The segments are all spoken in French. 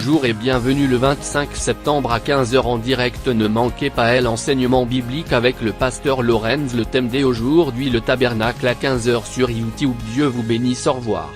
bonjour et bienvenue le 25 septembre à 15 h en direct. Ne manquez pas l'enseignement biblique avec le pasteur Lorenz. Le thème d'aujourd'hui, le tabernacle à 15 h sur YouTube. Dieu vous bénisse, au revoir.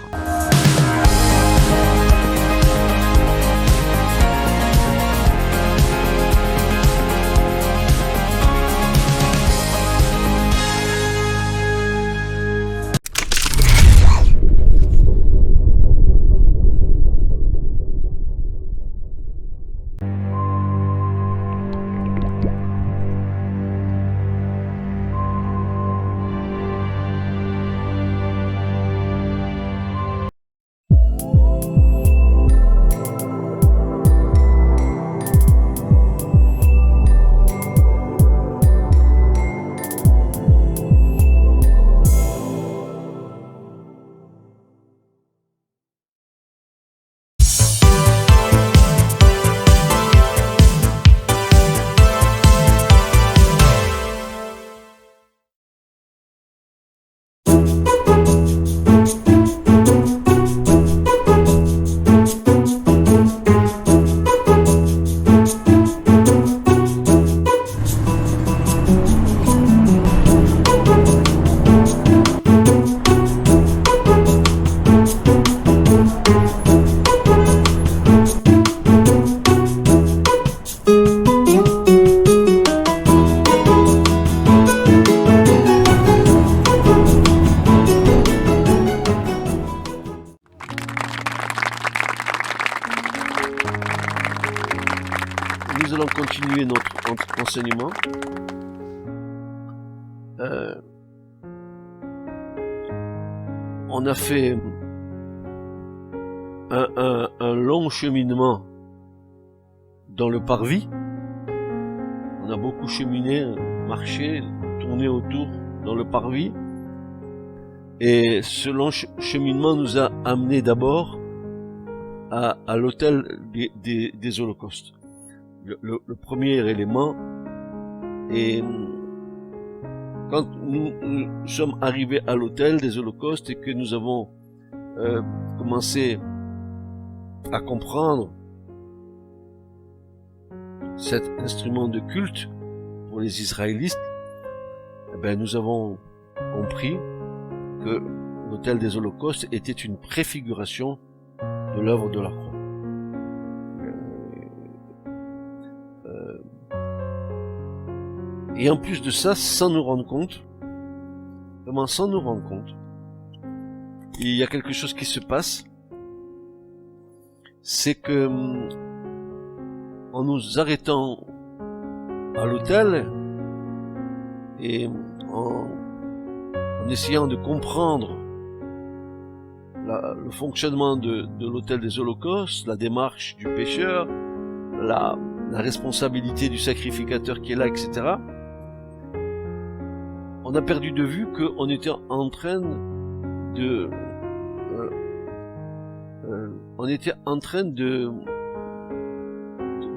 Nous allons continuer notre enseignement. On a fait un long cheminement dans le parvis. On a beaucoup cheminé, marché, tourné autour dans le parvis. Et ce long cheminement nous a amené d'abord à l'autel des holocaustes. Le premier élément, et quand nous sommes arrivés à l'autel des holocaustes et que nous avons commencé à comprendre cet instrument de culte pour les Israélites, nous avons compris que l'autel des holocaustes était une préfiguration de l'œuvre de la croix. Et en plus de ça, sans nous rendre compte, vraiment sans nous rendre compte, il y a quelque chose qui se passe, c'est que en nous arrêtant à l'autel et en essayant de comprendre le fonctionnement de l'autel des holocaustes, la démarche du pécheur, la responsabilité du sacrificateur qui est là, etc., on a perdu de vue qu'on était en train de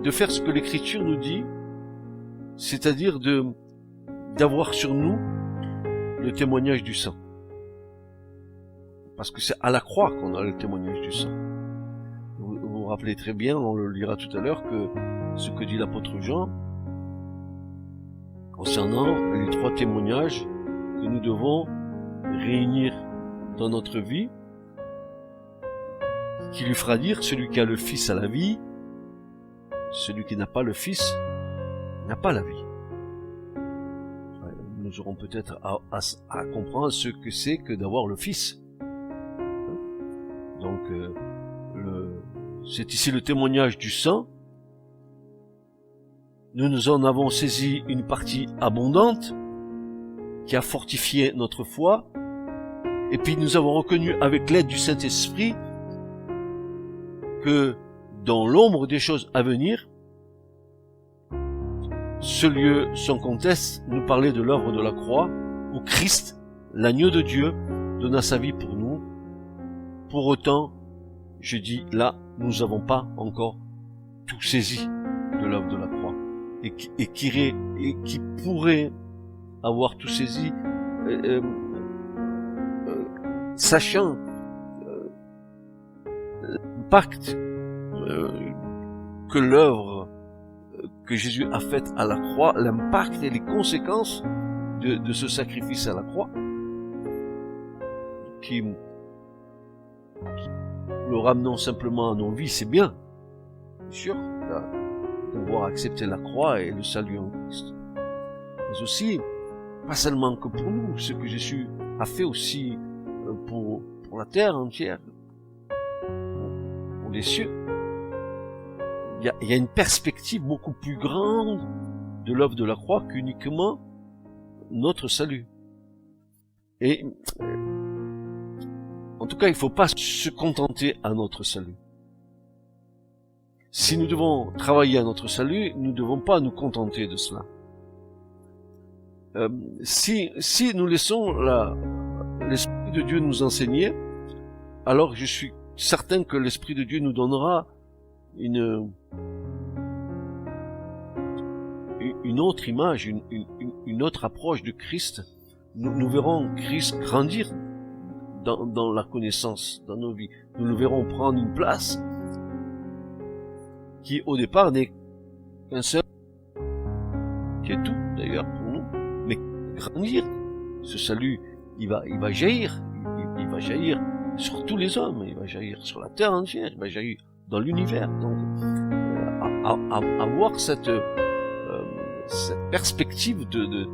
faire ce que l'Écriture nous dit, c'est-à-dire d'avoir sur nous le témoignage du sang. Parce que c'est à la croix qu'on a le témoignage du sang. Vous vous rappelez très bien, on le lira tout à l'heure, que ce que dit l'apôtre Jean concernant les trois témoignages que nous devons réunir dans notre vie, qui lui fera dire: celui qui a le Fils a la vie, celui qui n'a pas le Fils n'a pas la vie. Nous aurons peut-être à comprendre ce que c'est que d'avoir le Fils. Donc, c'est ici le témoignage du sang. Nous en avons saisi une partie abondante qui a fortifié notre foi, et puis nous avons reconnu avec l'aide du Saint-Esprit que dans l'ombre des choses à venir, ce lieu sans conteste nous parlait de l'œuvre de la croix, où Christ, l'agneau de Dieu, donna sa vie pour nous. Pour autant, je dis là, nous n'avons pas encore tout saisi de l'œuvre de la croix, et qui pourrait avoir tout saisi, sachant l'impact que l'œuvre que Jésus a faite à la croix, l'impact et les conséquences de ce sacrifice à la croix, qui le ramenons simplement à nos vies, c'est bien sûr, d'avoir accepté la croix et le salut en Christ. Mais aussi, pas seulement que pour nous, ce que Jésus a fait aussi pour la terre entière, pour les cieux. Il y a une perspective beaucoup plus grande de l'œuvre de la croix qu'uniquement notre salut. Et en tout cas, il ne faut pas se contenter à notre salut. Si nous devons travailler à notre salut, nous ne devons pas nous contenter de cela. Si nous laissons l'Esprit de Dieu nous enseigner, alors je suis certain que l'Esprit de Dieu nous donnera une autre image, une autre approche de Christ. Nous verrons Christ grandir dans la connaissance, dans nos vies. Nous le verrons prendre une place qui au départ n'est qu'un seul, qui est tout d'ailleurs pour nous, mais grandir. Ce salut, il va jaillir, il va jaillir sur tous les hommes, il va jaillir sur la terre entière, il va jaillir dans l'univers. Donc, avoir cette perspective de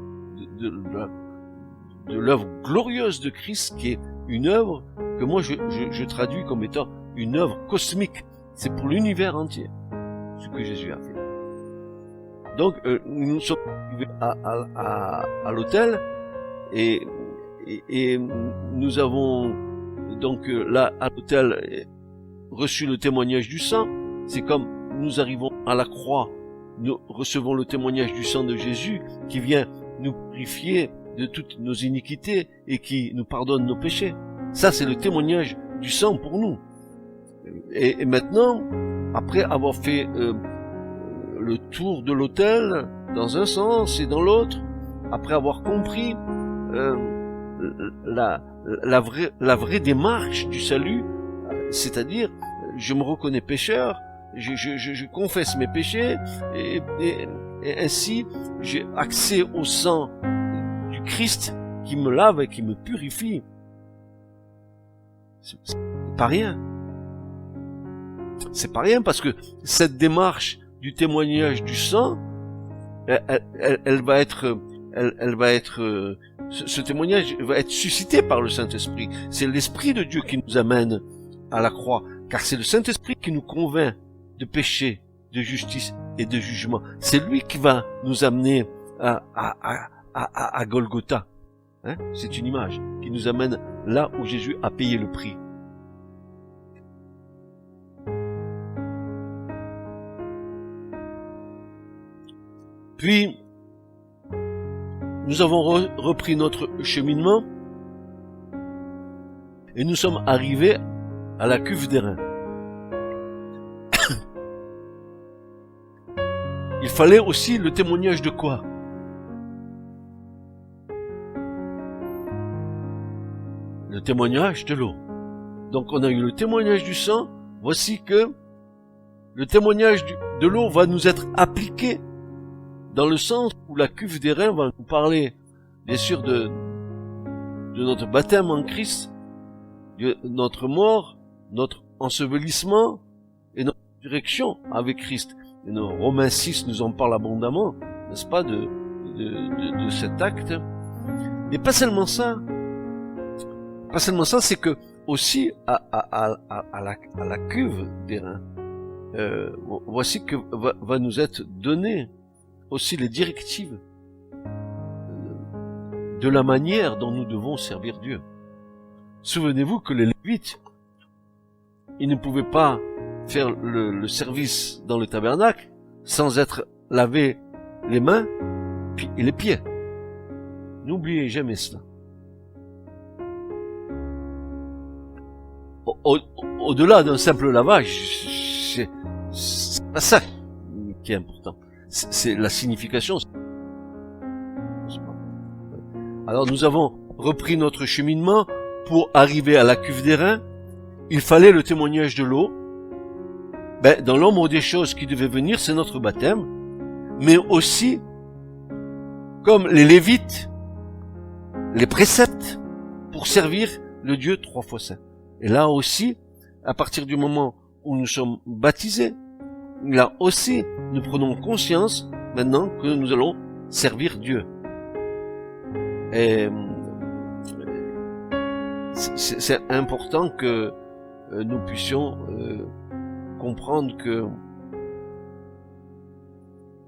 l'œuvre glorieuse de Christ, qui est une œuvre que moi je traduis comme étant une œuvre cosmique. C'est pour l'univers entier ce que Jésus a fait. Donc nous sommes arrivés à l'autel et nous avons donc là à l'autel reçu le témoignage du sang. C'est comme nous arrivons à la croix, nous recevons le témoignage du sang de Jésus qui vient nous purifier de toutes nos iniquités et qui nous pardonne nos péchés. Ça, c'est le témoignage du sang pour nous. Et maintenant, après avoir fait le tour de l'autel dans un sens et dans l'autre, après avoir compris la vraie démarche du salut, c'est-à-dire je me reconnais pécheur, je confesse mes péchés et ainsi j'ai accès au sang du Christ qui me lave et qui me purifie. C'est pas rien. C'est pas rien parce que cette démarche du témoignage du sang, elle va être, ce témoignage va être suscité par le Saint-Esprit. C'est l'Esprit de Dieu qui nous amène à la croix, car c'est le Saint-Esprit qui nous convainc de péché, de justice et de jugement. C'est lui qui va nous amener à Golgotha. Hein? C'est une image qui nous amène là où Jésus a payé le prix. Puis, nous avons repris notre cheminement et nous sommes arrivés à la cuve d'airain. Il fallait aussi le témoignage de quoi? Le témoignage de l'eau. Donc on a eu le témoignage du sang. Voici que le témoignage de l'eau va nous être appliqué dans le sens où la cuve d'airain va nous parler, bien sûr, de notre baptême en Christ, de notre mort, notre ensevelissement et notre résurrection avec Christ. Et nos Romains 6 nous en parle abondamment, n'est-ce pas, de cet acte. Mais pas seulement ça. Pas seulement ça, c'est que aussi à la cuve d'airain, voici que va nous être donné aussi les directives de la manière dont nous devons servir Dieu. Souvenez-vous que les Lévites, ils ne pouvaient pas faire le service dans le tabernacle sans être lavés les mains et les pieds. N'oubliez jamais cela. Au-delà d'un simple lavage, c'est pas ça qui est important. C'est la signification. Alors nous avons repris notre cheminement pour arriver à la cuve d'airain. Il fallait le témoignage de l'eau. dans l'ombre des choses qui devaient venir, c'est notre baptême, mais aussi, comme les Lévites, les préceptes pour servir le Dieu 3 fois saint. Et là aussi, à partir du moment où nous sommes baptisés, là aussi, nous prenons conscience maintenant que nous allons servir Dieu. Et c'est important que nous puissions comprendre que,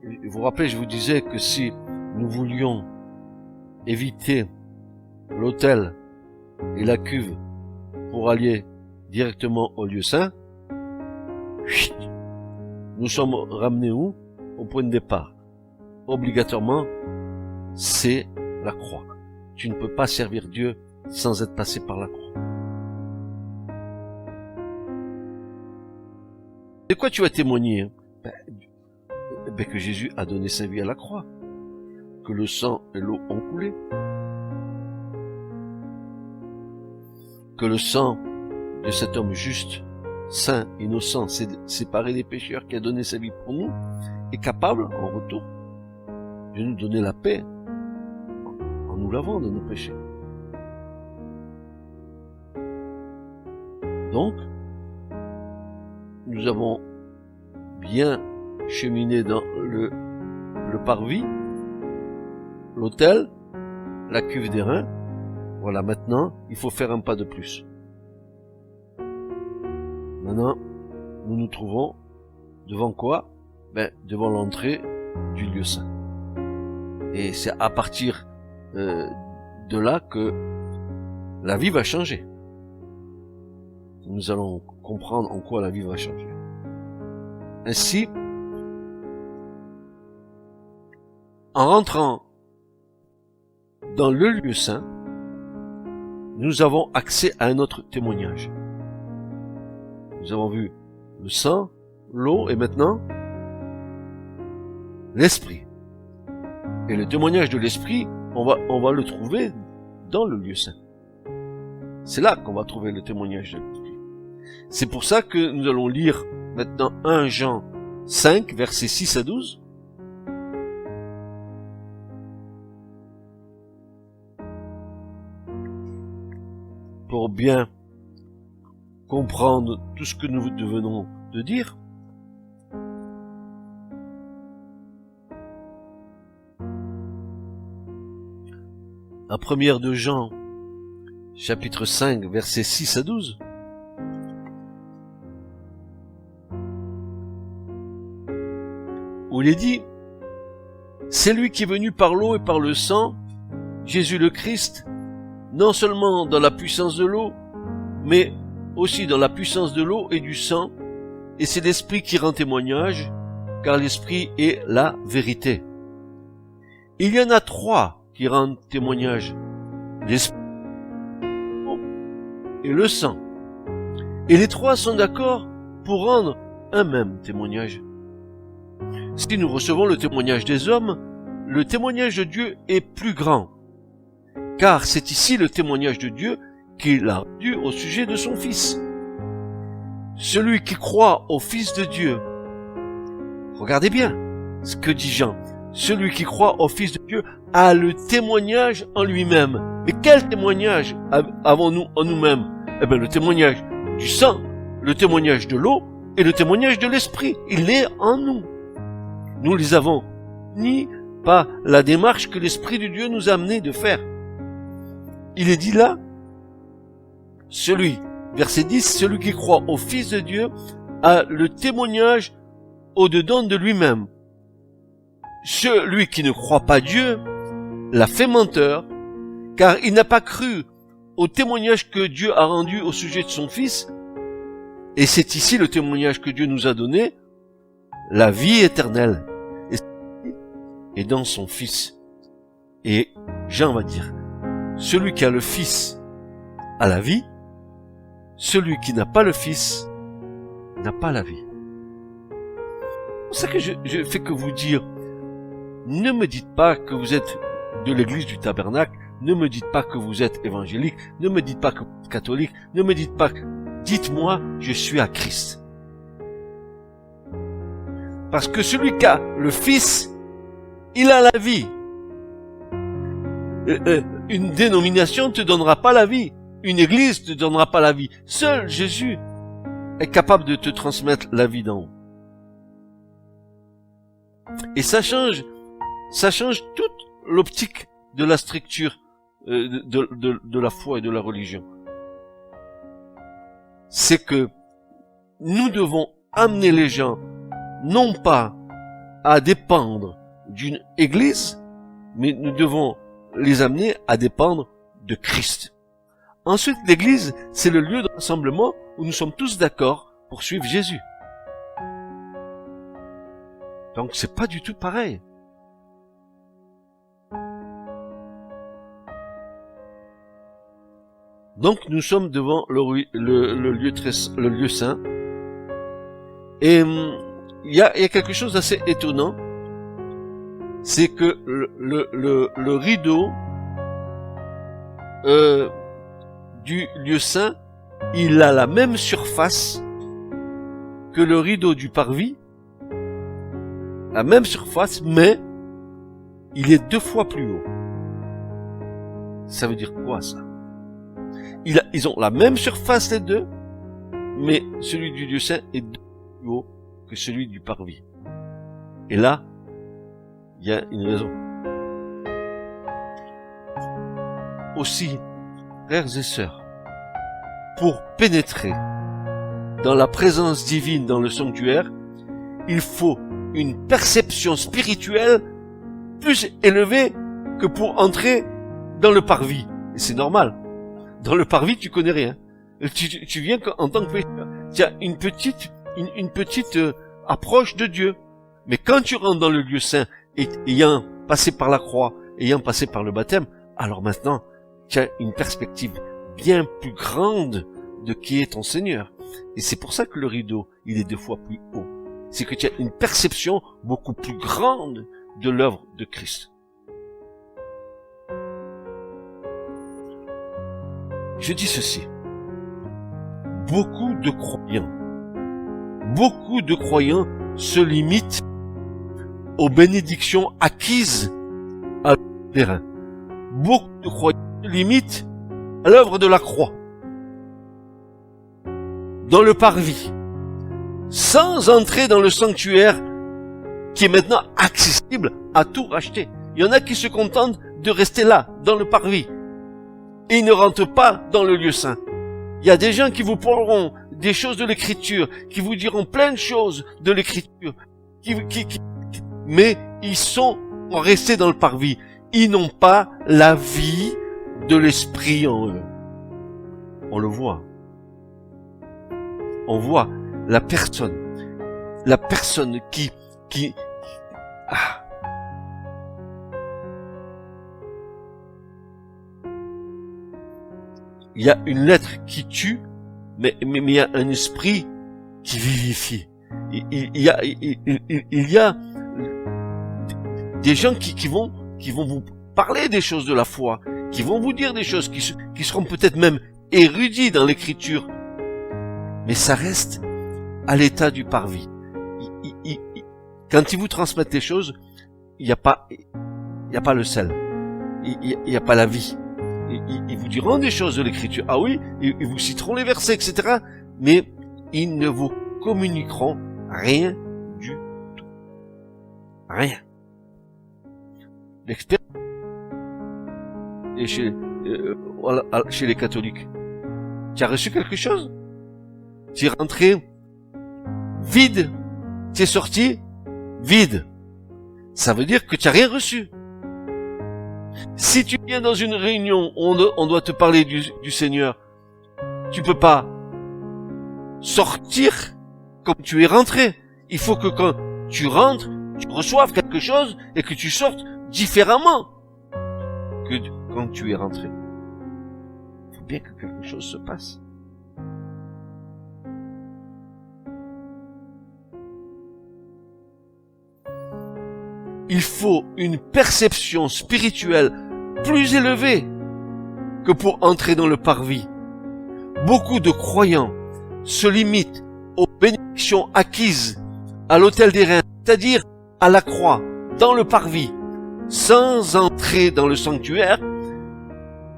vous vous rappelez, je vous disais que si nous voulions éviter l'autel et la cuve pour aller directement au lieu saint, nous sommes ramenés où? Au point de départ. Obligatoirement, c'est la croix. Tu ne peux pas servir Dieu sans être passé par la croix. De quoi tu vas témoigner? Que Jésus a donné sa vie à la croix, que le sang et l'eau ont coulé, que le sang de cet homme juste, saint, innocent, séparé des pécheurs, qui a donné sa vie pour nous, est capable, en retour, de nous donner la paix en nous lavant de nos péchés. Donc, nous avons bien cheminé dans le parvis, l'autel, la cuve d'airain. Voilà, maintenant, il faut faire un pas de plus. Maintenant, nous nous trouvons devant quoi? Devant l'entrée du lieu saint. Et c'est à partir de là que la vie va changer. Nous allons comprendre en quoi la vie va changer. Ainsi, en rentrant dans le lieu saint, nous avons accès à un autre témoignage. Nous avons vu le sang, l'eau et maintenant l'esprit. Et le témoignage de l'esprit, on va le trouver dans le lieu saint. C'est là qu'on va trouver le témoignage de l'esprit. C'est pour ça que nous allons lire maintenant 1 Jean 5, versets 6 à 12. Pour bien comprendre tout ce que nous venons de dire. La première de Jean, chapitre 5, versets 6 à 12. Où il est dit, c'est lui qui est venu par l'eau et par le sang, Jésus le Christ, non seulement dans la puissance de l'eau, mais aussi dans la puissance de l'eau et du sang, et c'est l'Esprit qui rend témoignage, car l'Esprit est la vérité. Il y en a 3 qui rendent témoignage, l'Esprit et le sang. Et les 3 sont d'accord pour rendre un même témoignage. Si nous recevons le témoignage des hommes, le témoignage de Dieu est plus grand, car c'est ici le témoignage de Dieu qu'il a rendu au sujet de son Fils. Celui qui croit au Fils de Dieu, regardez bien ce que dit Jean, celui qui croit au Fils de Dieu a le témoignage en lui-même. Mais quel témoignage avons-nous en nous-mêmes? Le témoignage du sang, le témoignage de l'eau et le témoignage de l'Esprit. Il est en nous. Nous les avons ni par la démarche que l'Esprit de Dieu nous a amené de faire. Il est dit là, verset 10, celui qui croit au Fils de Dieu a le témoignage au-dedans de lui-même. Celui qui ne croit pas Dieu l'a fait menteur, car il n'a pas cru au témoignage que Dieu a rendu au sujet de son Fils. Et c'est ici le témoignage que Dieu nous a donné, la vie éternelle, et dans son Fils. Et Jean va dire, celui qui a le Fils a la vie, celui qui n'a pas le Fils n'a pas la vie. C'est ça que je fais que vous dire, ne me dites pas que vous êtes de l'église du tabernacle, ne me dites pas que vous êtes évangélique, ne me dites pas que vous êtes catholique, ne me dites pas que... Dites-moi, je suis à Christ. Parce que celui qui a le Fils, il a la vie. Une dénomination ne te donnera pas la vie. Une église ne te donnera pas la vie. Seul Jésus est capable de te transmettre la vie d'en haut. Et ça change toute l'optique de la structure de la foi et de la religion. C'est que nous devons amener les gens non pas à dépendre d'une église, mais nous devons les amener à dépendre de Christ. Ensuite, l'église, c'est le lieu de rassemblement où nous sommes tous d'accord pour suivre Jésus. Donc c'est pas du tout pareil. Donc nous sommes devant le lieu saint. Et il y a quelque chose d'assez étonnant. C'est que le rideau du lieu saint, il a la même surface que le rideau du parvis. La même surface, mais il est 2 fois plus haut. Ça veut dire quoi, ça? Ils ont la même surface, les deux, mais celui du lieu saint est 2 fois plus haut que celui du parvis. Et là, il y a une raison. Aussi, frères et sœurs, pour pénétrer dans la présence divine dans le sanctuaire, il faut une perception spirituelle plus élevée que pour entrer dans le parvis. Et c'est normal. Dans le parvis, tu connais rien. Tu viens en tant que pécheur. Tu as une petite approche de Dieu. Mais quand tu rentres dans le lieu saint, ayant passé par la croix, ayant passé par le baptême, alors maintenant, tu as une perspective bien plus grande de qui est ton Seigneur. Et c'est pour ça que le rideau, il est 2 fois plus haut. C'est que tu as une perception beaucoup plus grande de l'œuvre de Christ. Je dis ceci. Beaucoup de croyants se limitent aux bénédictions acquises à le terrain. Beaucoup de croyants se limitent à l'œuvre de la croix, dans le parvis, sans entrer dans le sanctuaire qui est maintenant accessible à tout racheter. Il y en a qui se contentent de rester là, dans le parvis, et ils ne rentrent pas dans le lieu saint. Il y a des gens qui vous parleront des choses de l'écriture, qui vous diront plein de choses de l'écriture, mais ils sont restés dans le parvis. Ils n'ont pas la vie de l'esprit en eux. On le voit. On voit la personne qui il y a une lettre qui tue, mais il y a un esprit qui vivifie. Il y a des gens qui vont vous parler des choses de la foi, qui vont vous dire des choses qui seront peut-être même érudits dans l'écriture, mais ça reste à l'état du parvis. Quand ils vous transmettent des choses, il n'y a pas le sel, il n'y a pas la vie. Ils vous diront des choses de l'écriture, ah oui, ils vous citeront les versets, etc., mais ils ne vous communiqueront rien du tout. Rien. L'expérience et chez les catholiques. Tu as reçu quelque chose? Tu es rentré vide. Tu es sorti vide. Ça veut dire que tu n'as rien reçu. Si tu viens dans une réunion où on doit te parler du Seigneur, tu peux pas sortir comme tu es rentré. Il faut que quand tu rentres, tu reçoives quelque chose et que tu sortes différemment que quand tu es rentré. Il faut bien que quelque chose se passe. Il faut une perception spirituelle plus élevée que pour entrer dans le parvis. Beaucoup de croyants se limitent aux bénédictions acquises à l'autel des reins c'est-à-dire à la croix, dans le parvis, sans entrer dans le sanctuaire.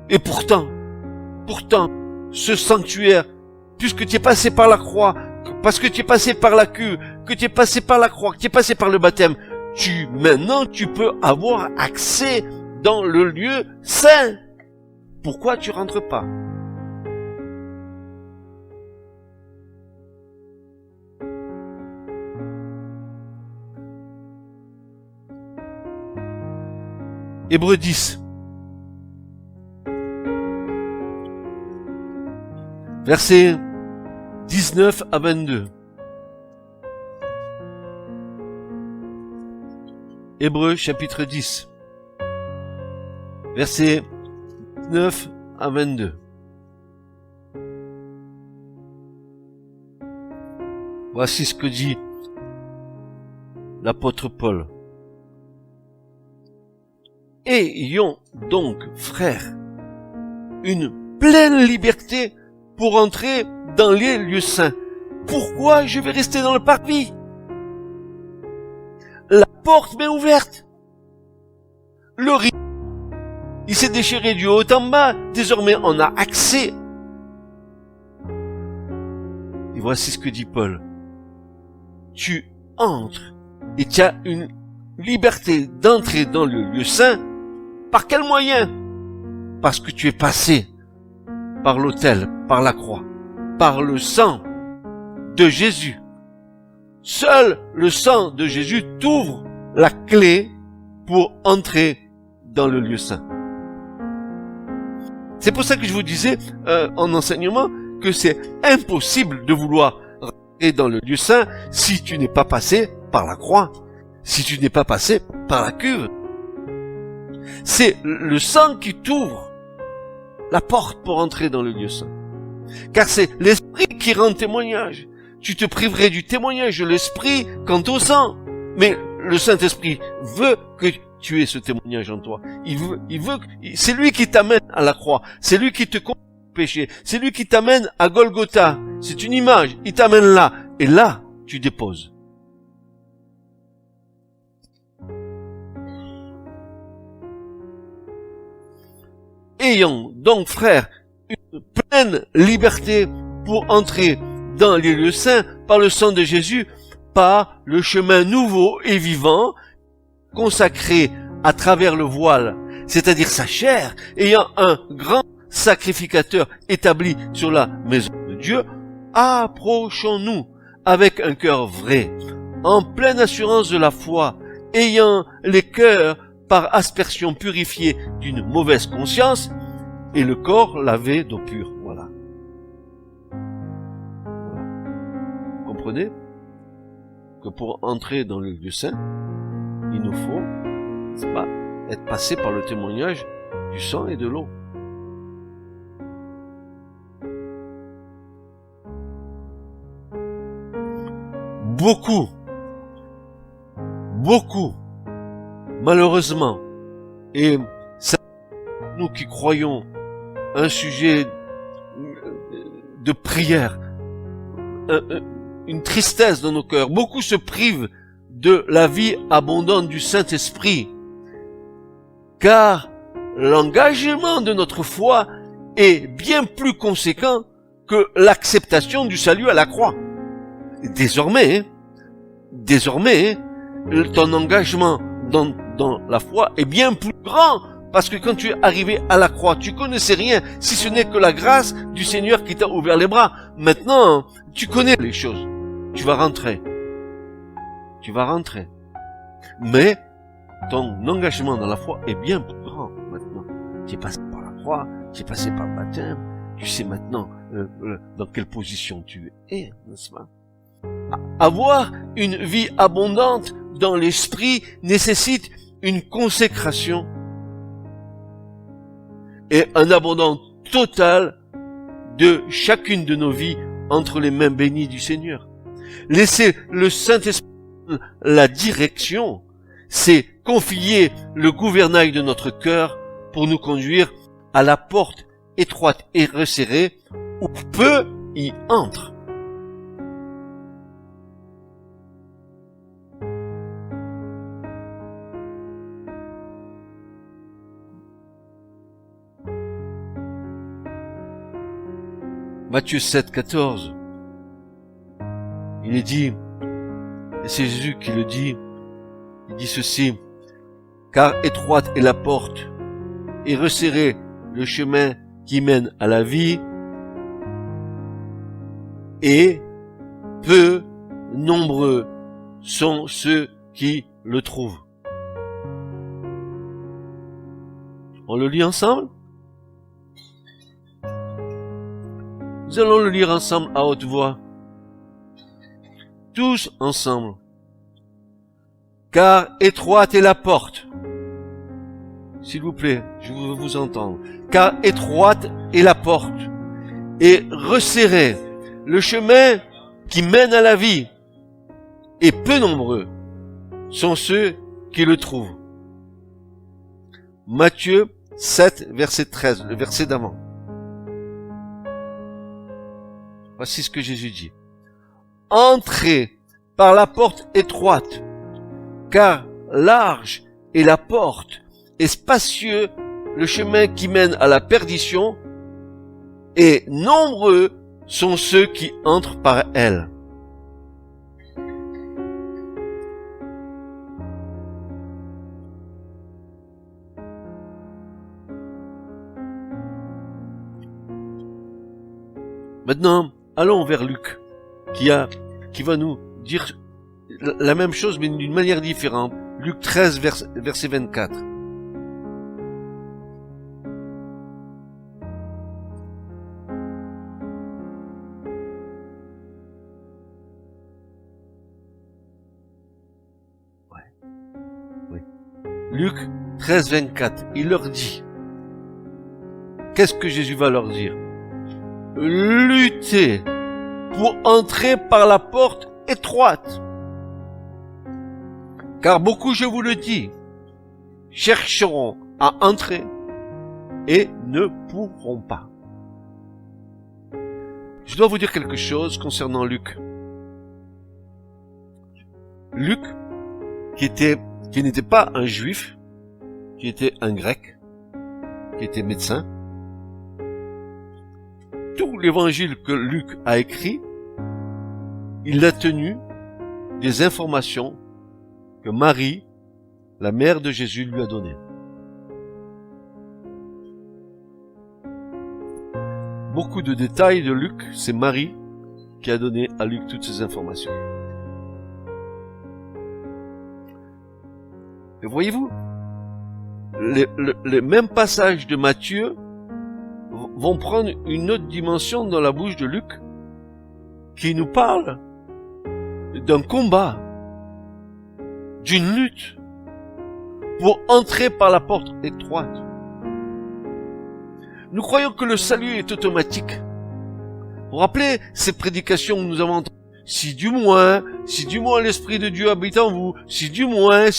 Et pourtant, ce sanctuaire, puisque tu es passé par la croix, parce que tu es passé par la cuve, que tu es passé par la croix, que tu es passé par le baptême, maintenant tu peux avoir accès dans le lieu saint. Pourquoi tu rentres pas? Hébreux 10. Versets 19 à 22. Hébreux chapitre 10. Versets 19 à 22. Voici ce que dit l'apôtre Paul. Ayons donc, frères, une pleine liberté pour entrer dans les lieux saints. Pourquoi je vais rester dans le parvis? La porte m'est ouverte. Le rideau, il s'est déchiré du haut en bas. Désormais, on a accès. Et voici ce que dit Paul. Tu entres et tu as une liberté d'entrer dans le lieu saint. Par quel moyen? Parce que tu es passé par l'autel, par la croix, par le sang de Jésus. Seul le sang de Jésus t'ouvre la clé pour entrer dans le lieu saint. C'est pour ça que je vous disais en enseignement que c'est impossible de vouloir rentrer dans le lieu saint si tu n'es pas passé par la croix, si tu n'es pas passé par la cuve. C'est le sang qui t'ouvre la porte pour entrer dans le lieu saint. Car c'est l'Esprit qui rend témoignage. Tu te priverais du témoignage de l'Esprit quant au sang. Mais le Saint-Esprit veut que tu aies ce témoignage en toi. C'est lui qui t'amène à la croix. C'est lui qui te conduit au péché. C'est lui qui t'amène à Golgotha. C'est une image. Il t'amène là. Et là, tu déposes. Ayons donc, frères, une pleine liberté pour entrer dans les lieux saints par le sang de Jésus, par le chemin nouveau et vivant, consacré à travers le voile, c'est-à-dire sa chair, ayant un grand sacrificateur établi sur la maison de Dieu, approchons-nous avec un cœur vrai, en pleine assurance de la foi, ayant les cœurs par aspersion purifiés d'une mauvaise conscience, et le corps lavé d'eau pure. Voilà. Vous comprenez que pour entrer dans le lieu saint, il nous faut, c'est pas, être passé par le témoignage du sang et de l'eau. Beaucoup, malheureusement, et c'est nous qui croyons un sujet de prière, une tristesse dans nos cœurs. Beaucoup se privent de la vie abondante du Saint-Esprit, car l'engagement de notre foi est bien plus conséquent que l'acceptation du salut à la croix. Désormais, ton engagement dans la foi est bien plus grand, parce que quand tu es arrivé à la croix, tu connaissais rien, si ce n'est que la grâce du Seigneur qui t'a ouvert les bras. Maintenant, tu connais les choses. Tu vas rentrer. Mais ton engagement dans la foi est bien plus grand maintenant. Tu es passé par la croix, tu es passé par le baptême, tu sais maintenant dans quelle position tu es, n'est-ce pas? Avoir une vie abondante dans l'esprit nécessite une consécration et un abandon total de chacune de nos vies entre les mains bénies du Seigneur. Laisser le Saint-Esprit la direction, c'est confier le gouvernail de notre cœur pour nous conduire à la porte étroite et resserrée où peu y entre. Matthieu 7, 14, il est dit, et c'est Jésus qui le dit, il dit ceci, car étroite est la porte, et resserré le chemin qui mène à la vie, et peu nombreux sont ceux qui le trouvent. On le lit ensemble? Nous allons le lire ensemble à haute voix. Tous ensemble. Car étroite est la porte. S'il vous plaît, je veux vous entendre. Car étroite est la porte, et resserré le chemin qui mène à la vie, et peu nombreux sont ceux qui le trouvent. Matthieu 7, verset 13, le verset d'avant. Voici ce que Jésus dit. Entrez par la porte étroite, car large est la porte, et spacieux le chemin qui mène à la perdition, et nombreux sont ceux qui entrent par elle. Maintenant, allons vers Luc, qui va nous dire la même chose, mais d'une manière différente. Luc 13, verset 24. Oui. Luc 13, 24. Il leur dit. Qu'est-ce que Jésus va leur dire? Luttez pour entrer par la porte étroite. Car beaucoup, je vous le dis, chercheront à entrer et ne pourront pas. Je dois vous dire quelque chose concernant Luc. Luc, qui n'était pas un juif, qui était un grec, qui était médecin. Tout l'évangile que Luc a écrit, il a tenu des informations que Marie, la mère de Jésus, lui a données. Beaucoup de détails de Luc, c'est Marie qui a donné à Luc toutes ces informations. Et voyez-vous, les mêmes passages de Matthieu vont prendre une autre dimension dans la bouche de Luc, qui nous parle d'un combat, d'une lutte pour entrer par la porte étroite. Nous croyons que le salut est automatique. Vous vous rappelez ces prédications que nous avons entendues? Si du moins l'Esprit de Dieu habite en vous, si du moins,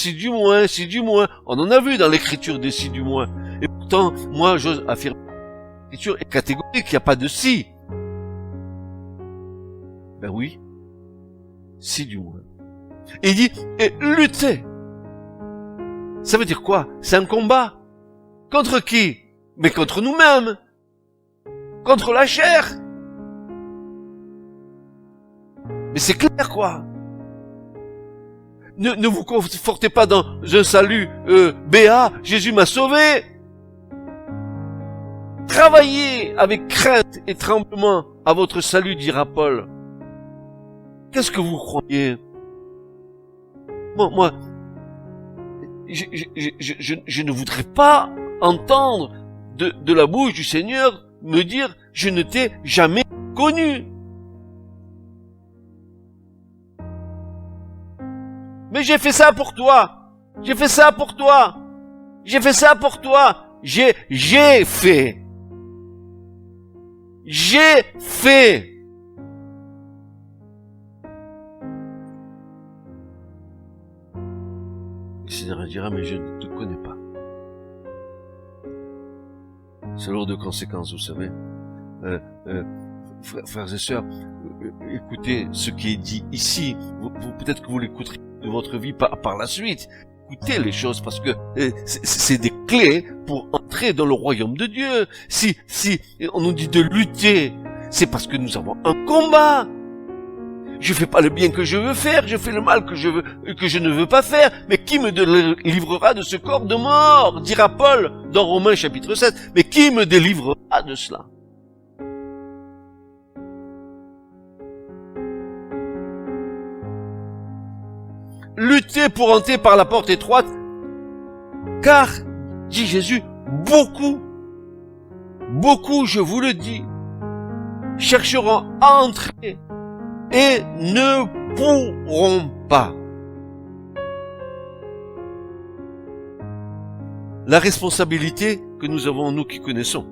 on en a vu dans l'écriture des si du moins. Et pourtant, moi, j'ose affirmer, l'écriture est catégorique, il n'y a pas de si. Ben oui, si du moins. Et il dit, et lutter. Ça veut dire quoi? C'est un combat. Contre qui? Mais contre nous-mêmes. Contre la chair. Mais c'est clair, quoi. Ne vous confortez pas dans un salut béat, Jésus m'a sauvé. Travaillez avec crainte et tremblement à votre salut, dira Paul. Qu'est-ce que vous croyez? Moi, je ne voudrais pas entendre de la bouche du Seigneur me dire, je ne t'ai jamais connu. Mais j'ai fait ça pour toi. J'ai fait ça pour toi. J'ai fait ça pour toi. J'ai fait. J'ai fait. Le Seigneur dira, mais je ne te connais pas. C'est lourd de conséquences, vous savez. Frères et sœurs, écoutez ce qui est dit ici. Peut-être que vous l'écouterez de votre vie par la suite. Écoutez les choses parce que c'est des clés pour entrer dans le royaume de Dieu. Si on nous dit de lutter, c'est parce que nous avons un combat. Je fais pas le bien que je veux faire, je fais le mal que je ne veux pas faire. Mais qui me délivrera de ce corps de mort? Dira Paul dans Romains chapitre 7. Mais qui me délivrera de cela? Luttez pour entrer par la porte étroite, car, dit Jésus, beaucoup, je vous le dis, chercheront à entrer et ne pourront pas. La responsabilité que nous avons, nous qui connaissons.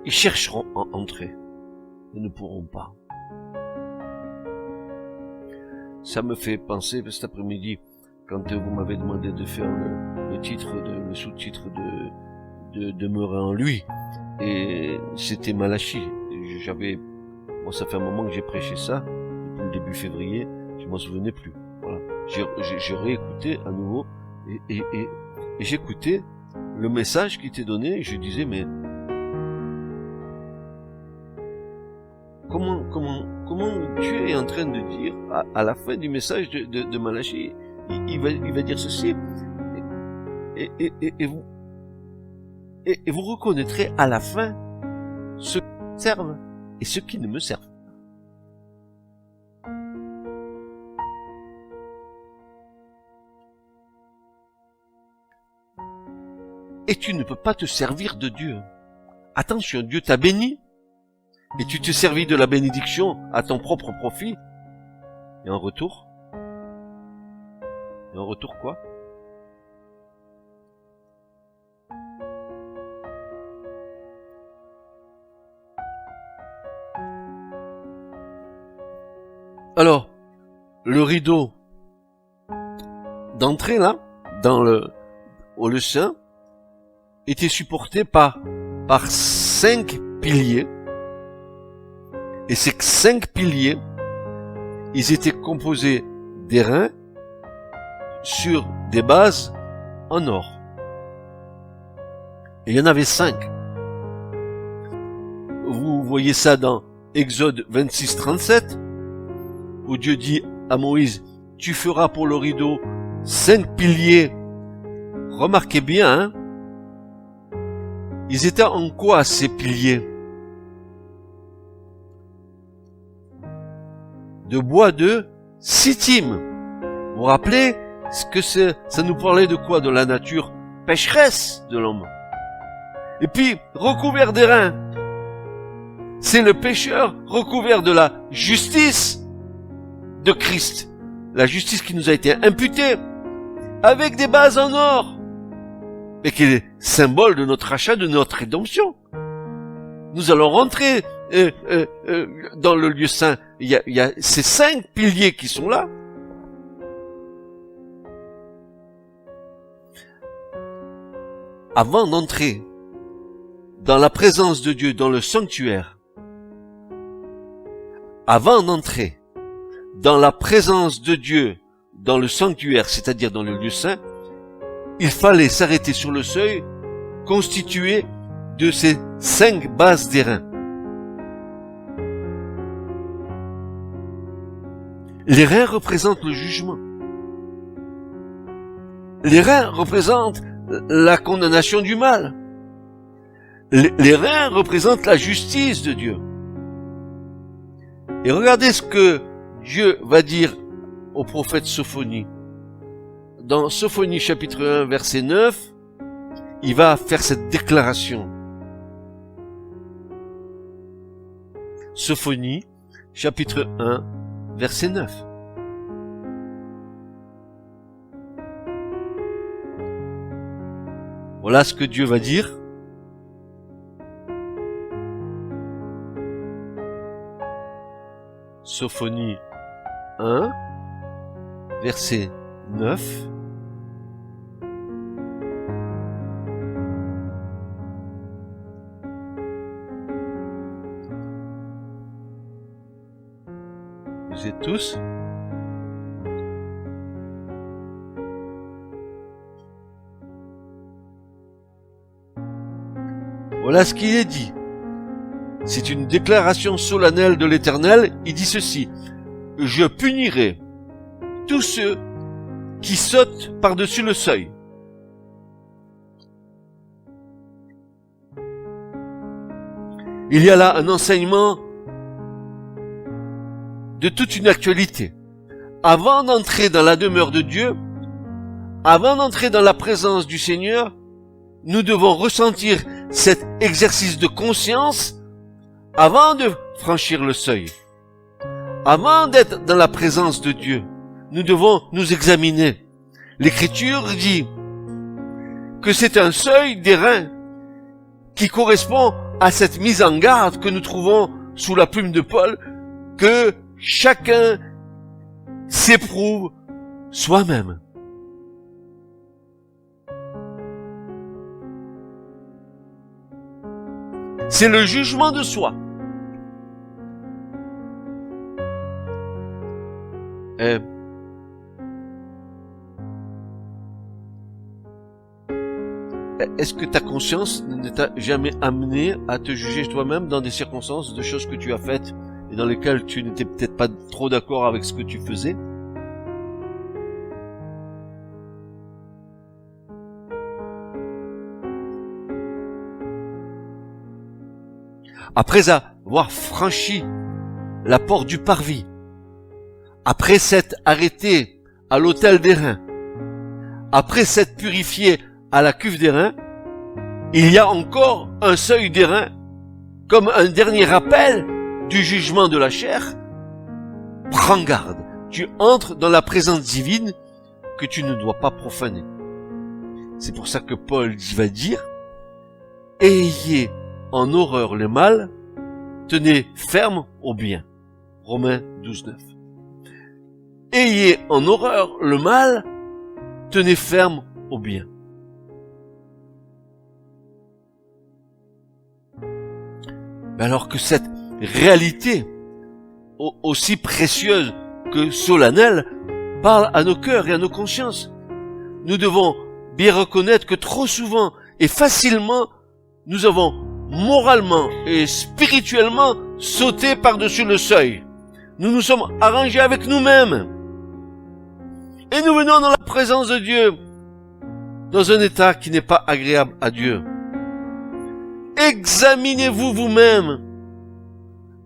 Ils chercheront à entrer, et ne pourront pas. Ça me fait penser cet après-midi, quand vous m'avez demandé de faire le sous-titre de demeurer en lui, et c'était Malachie. Ça fait un moment que j'ai prêché ça, depuis le début février, je m'en souvenais plus. Voilà. J'ai réécouté à nouveau, et j'écoutais le message qui était donné, et je disais, mais comment Dieu est en train de dire, à la fin du message de Malachie, il va dire ceci, et vous reconnaîtrez à la fin ceux qui me servent et ceux qui ne me servent pas. Et tu ne peux pas te servir de Dieu. Attention, Dieu t'a béni, et tu te servis de la bénédiction à ton propre profit. Et en retour quoi? Alors, le rideau d'entrée là, au lieu saint, était supporté par 5 piliers. Et ces 5 piliers, ils étaient composés d'airain sur des bases en or. Et il y en avait 5. Vous voyez ça dans Exode 26, 37, où Dieu dit à Moïse, tu feras pour le rideau 5 piliers. Remarquez bien, hein, ils étaient en quoi ces piliers? De bois de sittim. Vous vous rappelez ce que c'est? Ça nous parlait de quoi? De la nature pécheresse de l'homme. Et puis, recouvert d'airain. C'est le pécheur recouvert de la justice de Christ. La justice qui nous a été imputée avec des bases en or. Et qui est symbole de notre achat, de notre rédemption. Nous allons rentrer dans le lieu saint. Il y a ces 5 piliers qui sont là. Avant d'entrer dans la présence de Dieu, dans le sanctuaire, avant d'entrer dans la présence de Dieu, dans le sanctuaire, c'est-à-dire dans le lieu saint, il fallait s'arrêter sur le seuil constitué de ces 5 bases d'airain. Les reins représentent le jugement. Les reins représentent la condamnation du mal. Les reins représentent la justice de Dieu. Et regardez ce que Dieu va dire au prophète Sophonie. Dans Sophonie chapitre 1 verset 9, il va faire cette déclaration. Sophonie chapitre 1 verset 9. Voilà ce que Dieu va dire. Sophonie 1, verset 9. vous êtes tous. Voilà ce qu'il est dit. C'est une déclaration solennelle de l'Éternel. Il dit ceci: je punirai tous ceux qui sautent par-dessus le seuil. Il y a là un enseignement de toute une actualité. Avant d'entrer dans la demeure de Dieu, avant d'entrer dans la présence du Seigneur, nous devons ressentir cet exercice de conscience avant de franchir le seuil. Avant d'être dans la présence de Dieu, nous devons nous examiner. L'Écriture dit que c'est un seuil d'airain qui correspond à cette mise en garde que nous trouvons sous la plume de Paul, que chacun s'éprouve soi-même. C'est le jugement de soi. Est-ce que ta conscience ne t'a jamais amené à te juger toi-même dans des circonstances de choses que tu as faites et dans lesquelles tu n'étais peut-être pas trop d'accord avec ce que tu faisais? Après avoir franchi la porte du parvis, après s'être arrêté à l'hôtel d'airain, après s'être purifié à la cuve d'airain, il y a encore un seuil d'airain, comme un dernier rappel du jugement de la chair. Prends garde, tu entres dans la présence divine que tu ne dois pas profaner. C'est pour ça que Paul va dire: ayez en horreur le mal, tenez ferme au bien. Romains 12:9. Ayez en horreur le mal, tenez ferme au bien. Mais alors que cette réalité, aussi précieuse que solennelle, parle à nos cœurs et à nos consciences, nous devons bien reconnaître que trop souvent et facilement, nous avons moralement et spirituellement sauté par-dessus le seuil. Nous nous sommes arrangés avec nous-mêmes. Et nous venons dans la présence de Dieu, dans un état qui n'est pas agréable à Dieu. Examinez-vous vous-même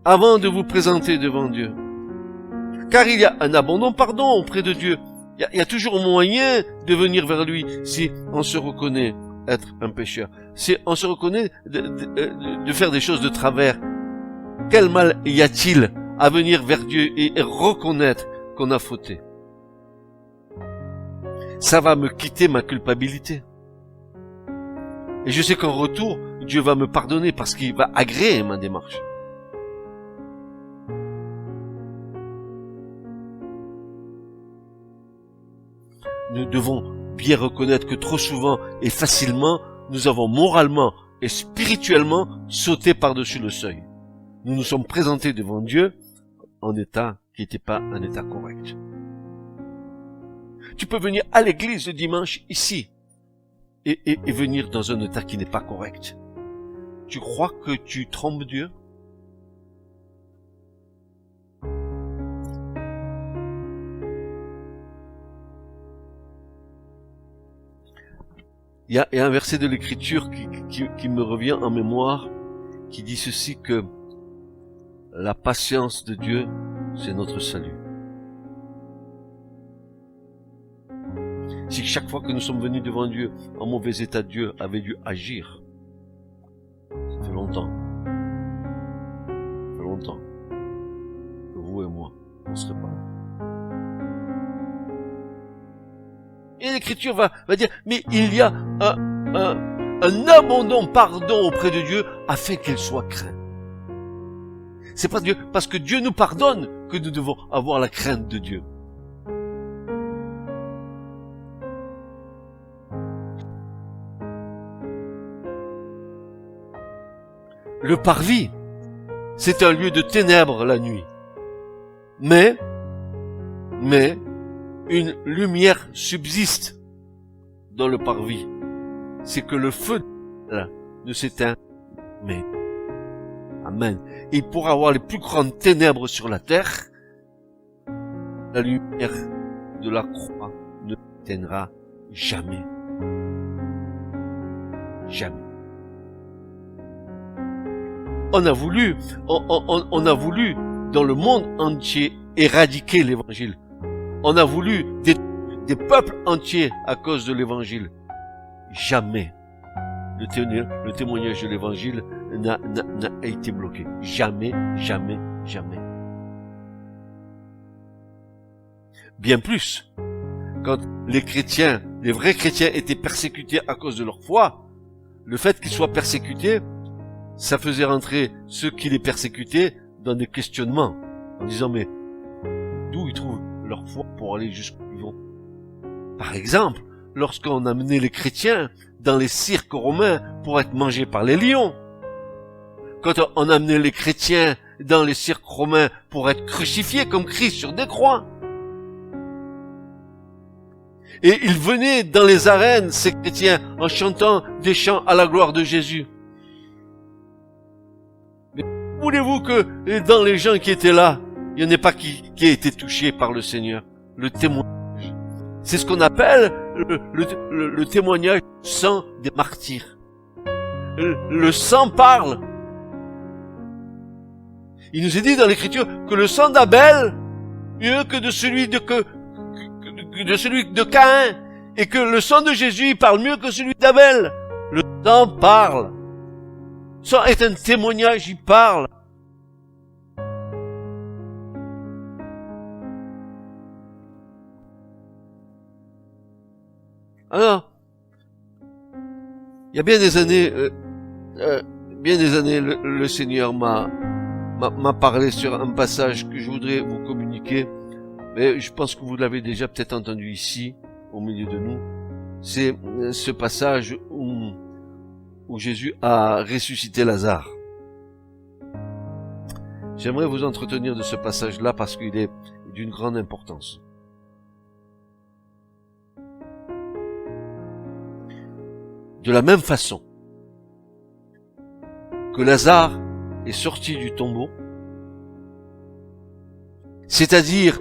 avant de vous présenter devant Dieu. Car il y a un abondant pardon auprès de Dieu. Il y a toujours moyen de venir vers lui si on se reconnaît être un pécheur. Si on se reconnaît de faire des choses de travers. Quel mal y a-t-il à venir vers Dieu et reconnaître qu'on a fauté? Ça va me quitter ma culpabilité. Et je sais qu'en retour, Dieu va me pardonner parce qu'il va agréer ma démarche. Nous devons bien reconnaître que trop souvent et facilement, nous avons moralement et spirituellement sauté par-dessus le seuil. Nous nous sommes présentés devant Dieu en état qui n'était pas un état correct. Tu peux venir à l'église le dimanche ici et venir dans un état qui n'est pas correct. Tu crois que tu trompes Dieu? Il y a un verset de l'Écriture qui me revient en mémoire, qui dit ceci, que la patience de Dieu, c'est notre salut. Si chaque fois que nous sommes venus devant Dieu en mauvais état, Dieu avait dû agir, ça fait longtemps que vous et moi, on serait pas là. Et l'Écriture va dire, mais il y a un abondant pardon auprès de Dieu afin qu'il soit craint. C'est pas Dieu, parce que Dieu nous pardonne que nous devons avoir la crainte de Dieu. Le parvis, c'est un lieu de ténèbres la nuit. Mais, une lumière subsiste dans le parvis. C'est que le feu ne s'éteint jamais. Amen. Et pour avoir les plus grandes ténèbres sur la terre, la lumière de la croix ne s'éteindra jamais. Jamais. On a voulu dans le monde entier éradiquer l'évangile. On a voulu des peuples entiers à cause de l'évangile. Jamais le témoignage de l'évangile n'a été bloqué. Jamais, jamais, jamais. Bien plus, quand les vrais chrétiens étaient persécutés à cause de leur foi, le fait qu'ils soient persécutés, ça faisait rentrer ceux qui les persécutaient dans des questionnements, en disant mais d'où ils trouvent leur foi pour aller jusqu'où ils vont. Par exemple, lorsqu'on amenait les chrétiens dans les cirques romains pour être mangés par les lions, quand on amenait les chrétiens dans les cirques romains pour être crucifiés comme Christ sur des croix, et ils venaient dans les arènes, ces chrétiens, en chantant des chants à la gloire de Jésus. Mais voulez-vous que dans les gens qui étaient là, il n'y en ait pas qui ait été touché par le Seigneur? Le témoignage. C'est ce qu'on appelle le témoignage du sang des martyrs. Le sang parle. Il nous est dit dans l'Écriture que le sang d'Abel, mieux que de celui de Caïn, et que le sang de Jésus parle mieux que celui d'Abel. Le sang parle. Le sang est un témoignage, il parle. Alors, il y a bien des années, le Seigneur m'a parlé sur un passage que je voudrais vous communiquer, mais je pense que vous l'avez déjà peut-être entendu ici, au milieu de nous. C'est ce passage où Jésus a ressuscité Lazare. J'aimerais vous entretenir de ce passage-là parce qu'il est d'une grande importance. De la même façon que Lazare est sorti du tombeau, c'est-à-dire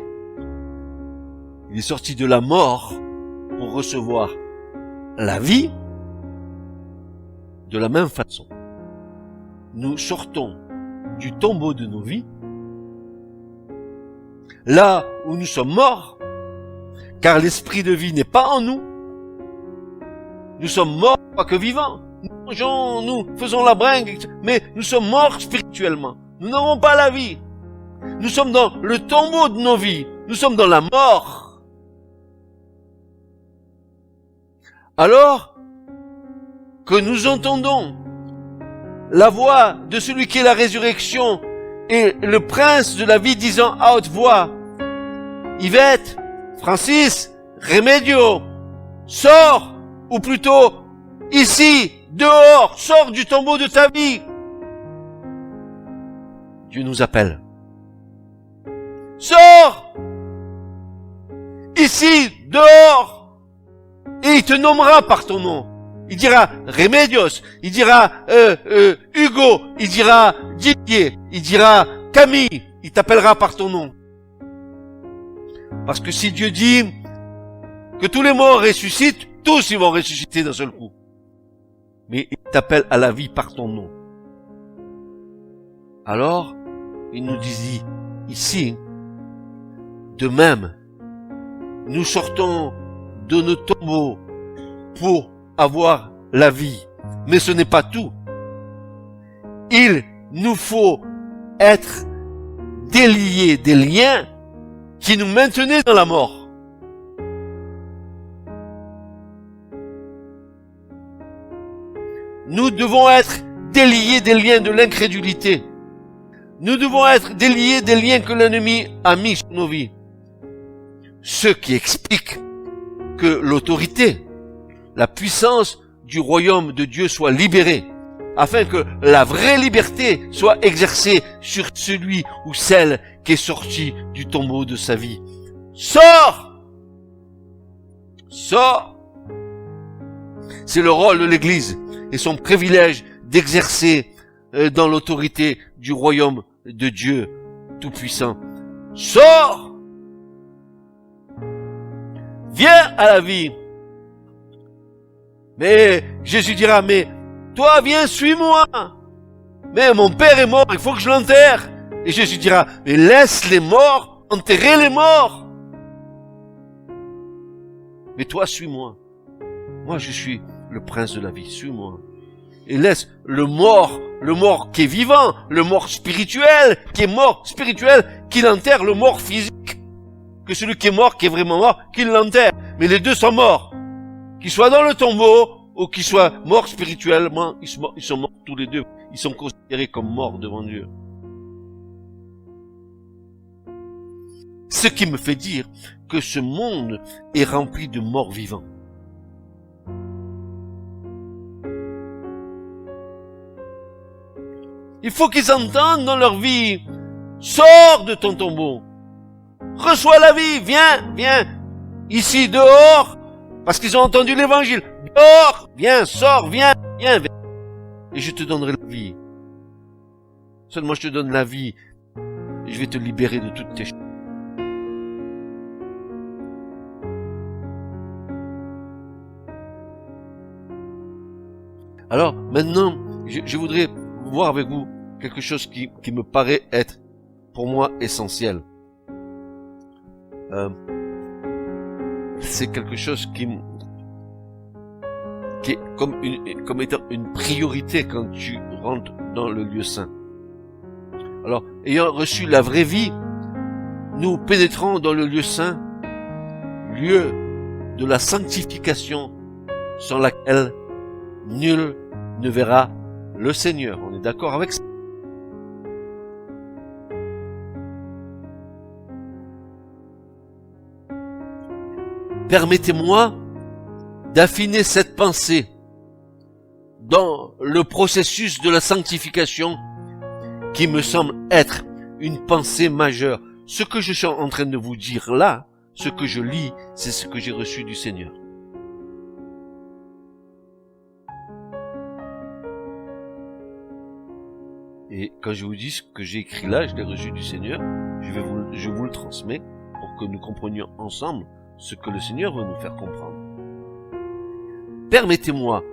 il est sorti de la mort pour recevoir la vie, de la même façon, nous sortons du tombeau de nos vies, là où nous sommes morts, car l'esprit de vie n'est pas en nous. Nous sommes morts, quoique vivants. Nous mangeons, nous faisons la bringue, mais nous sommes morts spirituellement. Nous n'avons pas la vie. Nous sommes dans le tombeau de nos vies. Nous sommes dans la mort. Alors que nous entendons la voix de celui qui est la résurrection et le prince de la vie disant à haute voix, Yvette, Francis, Remedio, sors! Ou plutôt, ici, dehors, sors du tombeau de ta vie. Dieu nous appelle. Sors! Ici, dehors! Et il te nommera par ton nom. Il dira Remedios, il dira Hugo, il dira Didier, il dira Camille, il t'appellera par ton nom. Parce que si Dieu dit que tous les morts ressuscitent, tous ils vont ressusciter d'un seul coup. Mais il t'appelle à la vie par ton nom. Alors, il nous dit ici, de même, nous sortons de nos tombeaux pour avoir la vie. Mais ce n'est pas tout. Il nous faut être déliés des liens qui nous maintenaient dans la mort. Nous devons être déliés des liens de l'incrédulité. Nous devons être déliés des liens que l'ennemi a mis sur nos vies. Ce qui explique que l'autorité, la puissance du royaume de Dieu soit libérée. afin que la vraie liberté soit exercée sur celui ou celle qui est sorti du tombeau de sa vie. Sors! Sors! C'est le rôle de l'Église et son privilège d'exercer dans l'autorité du royaume de Dieu Tout-Puissant. Sors! Viens à la vie. Mais Jésus dira, mais toi viens, suis-moi. Mais mon père est mort, il faut que je l'enterre. Et Jésus dira, mais laisse les morts enterrer les morts. Mais toi, suis-moi. Moi, je suis le prince de la vie, suis-moi. Et laisse le mort qui est vivant, le mort spirituel, qui est mort spirituel, qu'il enterre le mort physique. Que celui qui est mort, qui est vraiment mort, qu'il l'enterre. Mais les deux sont morts. Qu'ils soient dans le tombeau, ou qu'ils soient morts spirituellement, ils sont morts tous les deux. Ils sont considérés comme morts devant Dieu. Ce qui me fait dire que ce monde est rempli de morts vivants. Il faut qu'ils entendent dans leur vie, sors de ton tombeau, reçois la vie, viens, ici dehors, parce qu'ils ont entendu l'évangile, dehors, viens, sors, viens, et je te donnerai la vie. Seulement je te donne la vie, et je vais te libérer de toutes tes choses. Alors, maintenant, je voudrais voir avec vous quelque chose qui me paraît être, pour moi, essentiel. C'est quelque chose qui est comme étant une priorité quand tu rentres dans le lieu saint. Alors, ayant reçu la vraie vie, nous pénétrons dans le lieu saint, lieu de la sanctification, sans laquelle nul ne verra le Seigneur. On est d'accord avec ça? Permettez-moi d'affiner cette pensée dans le processus de la sanctification qui me semble être une pensée majeure. Ce que je suis en train de vous dire là, ce que je lis, c'est ce que j'ai reçu du Seigneur. Et quand je vous dis ce que j'ai écrit là, je l'ai reçu du Seigneur, je vous le transmets pour que nous comprenions ensemble ce que le Seigneur veut nous faire comprendre. Permettez-moi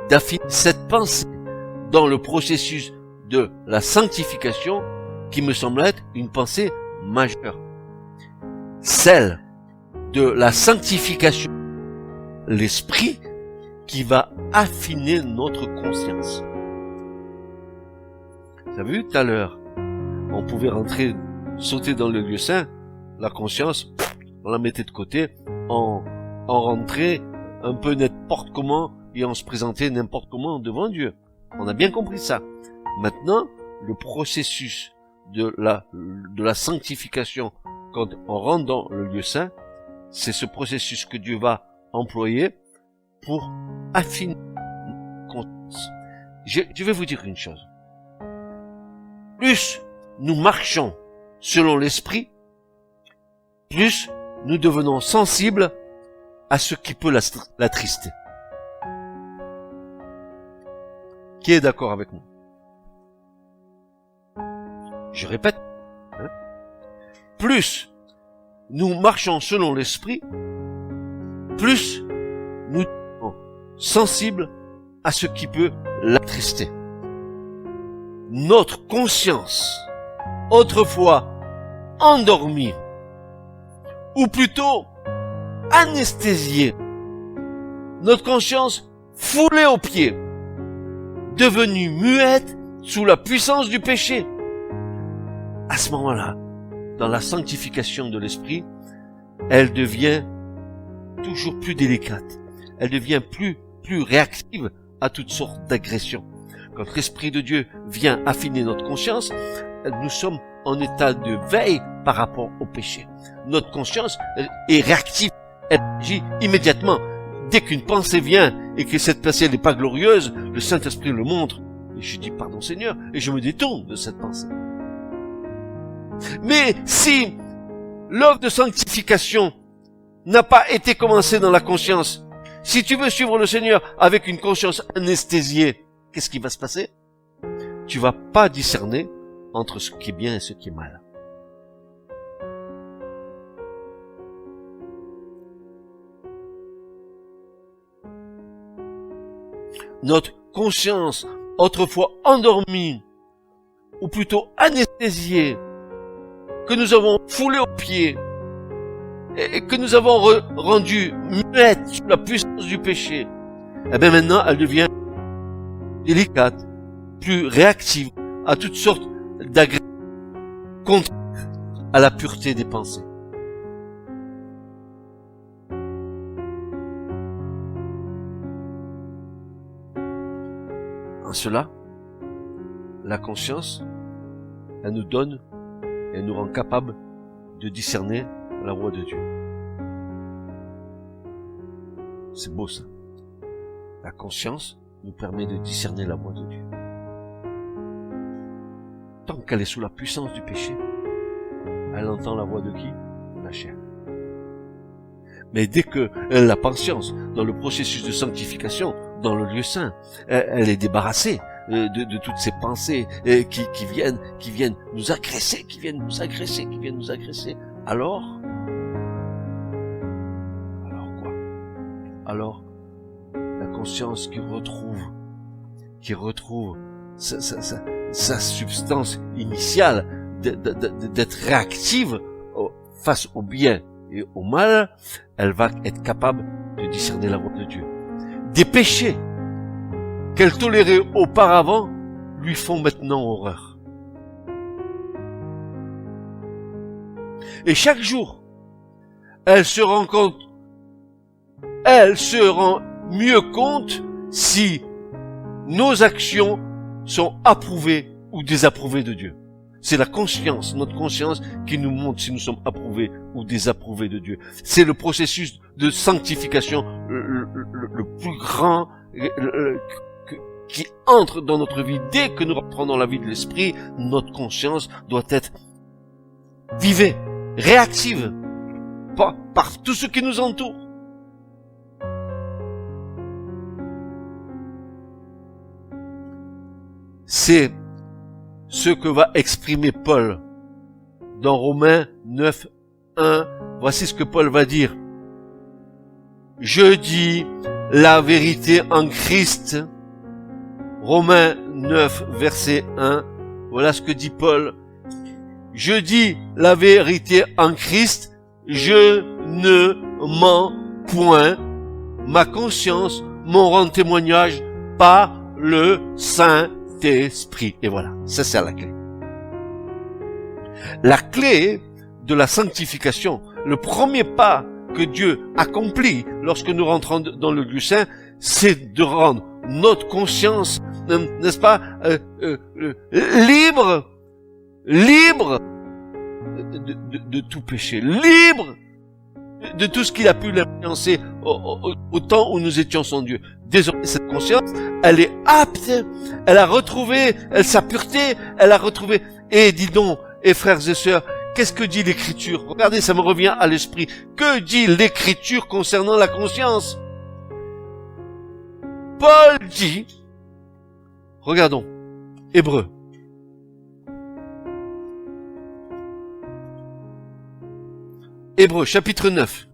d'affiner cette pensée dans le processus de la sanctification qui me semble être une pensée majeure. Celle de la sanctification, l'esprit qui va affiner notre conscience. Vous avez vu tout à l'heure, on pouvait sauter dans le lieu saint, la conscience, on la mettait de côté, on rentrait un peu n'importe comment et on se présentait n'importe comment devant Dieu. On a bien compris ça. Maintenant, le processus de la sanctification, quand on rentre dans le lieu saint, c'est ce processus que Dieu va employer pour affiner la conscience. Je vais vous dire une chose. Plus nous marchons selon l'esprit, plus nous devenons sensibles à ce qui peut l'attrister. Qui est d'accord avec moi? Je répète. Plus nous marchons selon l'esprit, plus nous sommes sensibles à ce qui peut l'attrister. Notre conscience, autrefois endormie, ou plutôt anesthésiée, notre conscience foulée aux pieds, devenue muette sous la puissance du péché. À ce moment-là, dans la sanctification de l'esprit, elle devient toujours plus délicate. Elle devient plus réactive à toutes sortes d'agressions. Quand l'Esprit de Dieu vient affiner notre conscience, nous sommes en état de veille par rapport au péché. Notre conscience est réactive, elle agit immédiatement. Dès qu'une pensée vient et que cette pensée n'est pas glorieuse, le Saint-Esprit le montre. Et je dis pardon Seigneur, et je me détourne de cette pensée. Mais si l'œuvre de sanctification n'a pas été commencée dans la conscience, si tu veux suivre le Seigneur avec une conscience anesthésiée, qu'est-ce qui va se passer? Tu vas pas discerner entre ce qui est bien et ce qui est mal. Notre conscience, autrefois endormie, ou plutôt anesthésiée, que nous avons foulée aux pieds, et que nous avons rendue muette sous la puissance du péché, eh bien maintenant elle devient délicate, plus réactive à toutes sortes d'agressions contraires à la pureté des pensées. En cela, la conscience, elle nous donne, elle nous rend capable de discerner la voix de Dieu. C'est beau ça. La conscience nous permet de discerner la voix de Dieu. Tant qu'elle est sous la puissance du péché, elle entend la voix de qui? De la chair. Mais dès qu'elle a conscience, dans le processus de sanctification, dans le lieu saint, elle est débarrassée de toutes ces pensées qui viennent nous agresser, qui viennent nous agresser. Alors quoi? Alors, la conscience qui retrouve sa substance initiale d'être réactive face au bien et au mal, elle va être capable de discerner la voix de Dieu. Des péchés qu'elle tolérait auparavant lui font maintenant horreur. Et chaque jour, elle se rend mieux compte si nos actions sont approuvées ou désapprouvées de Dieu. C'est la conscience, notre conscience qui nous montre si nous sommes approuvés ou désapprouvés de Dieu. C'est le processus de sanctification le plus grand qui entre dans notre vie. Dès que nous rentrons dans la vie de l'esprit, notre conscience doit être vivée, réactive par tout ce qui nous entoure. C'est ce que va exprimer Paul dans Romains 9, 1. Voici ce que Paul va dire. Je dis la vérité en Christ. Romains 9, verset 1. Voilà ce que dit Paul. Je dis la vérité en Christ. Je ne mens point. Ma conscience m'en rend témoignage par le Saint-Esprit. Et voilà, c'est ça la clé. La clé de la sanctification, le premier pas que Dieu accomplit lorsque nous rentrons dans le lieu saint, c'est de rendre notre conscience, n'est-ce pas, libre de tout péché, libre de tout ce qu'il a pu l'influencer au temps où nous étions sans Dieu. Désormais, cette conscience, elle est apte, elle a retrouvé sa pureté, elle a retrouvé. Et dis donc, et frères et sœurs, qu'est-ce que dit l'Écriture? Regardez, ça me revient à l'esprit. Que dit l'Écriture concernant la conscience? Paul dit, regardons, Hébreux. Hébreux, chapitre 9,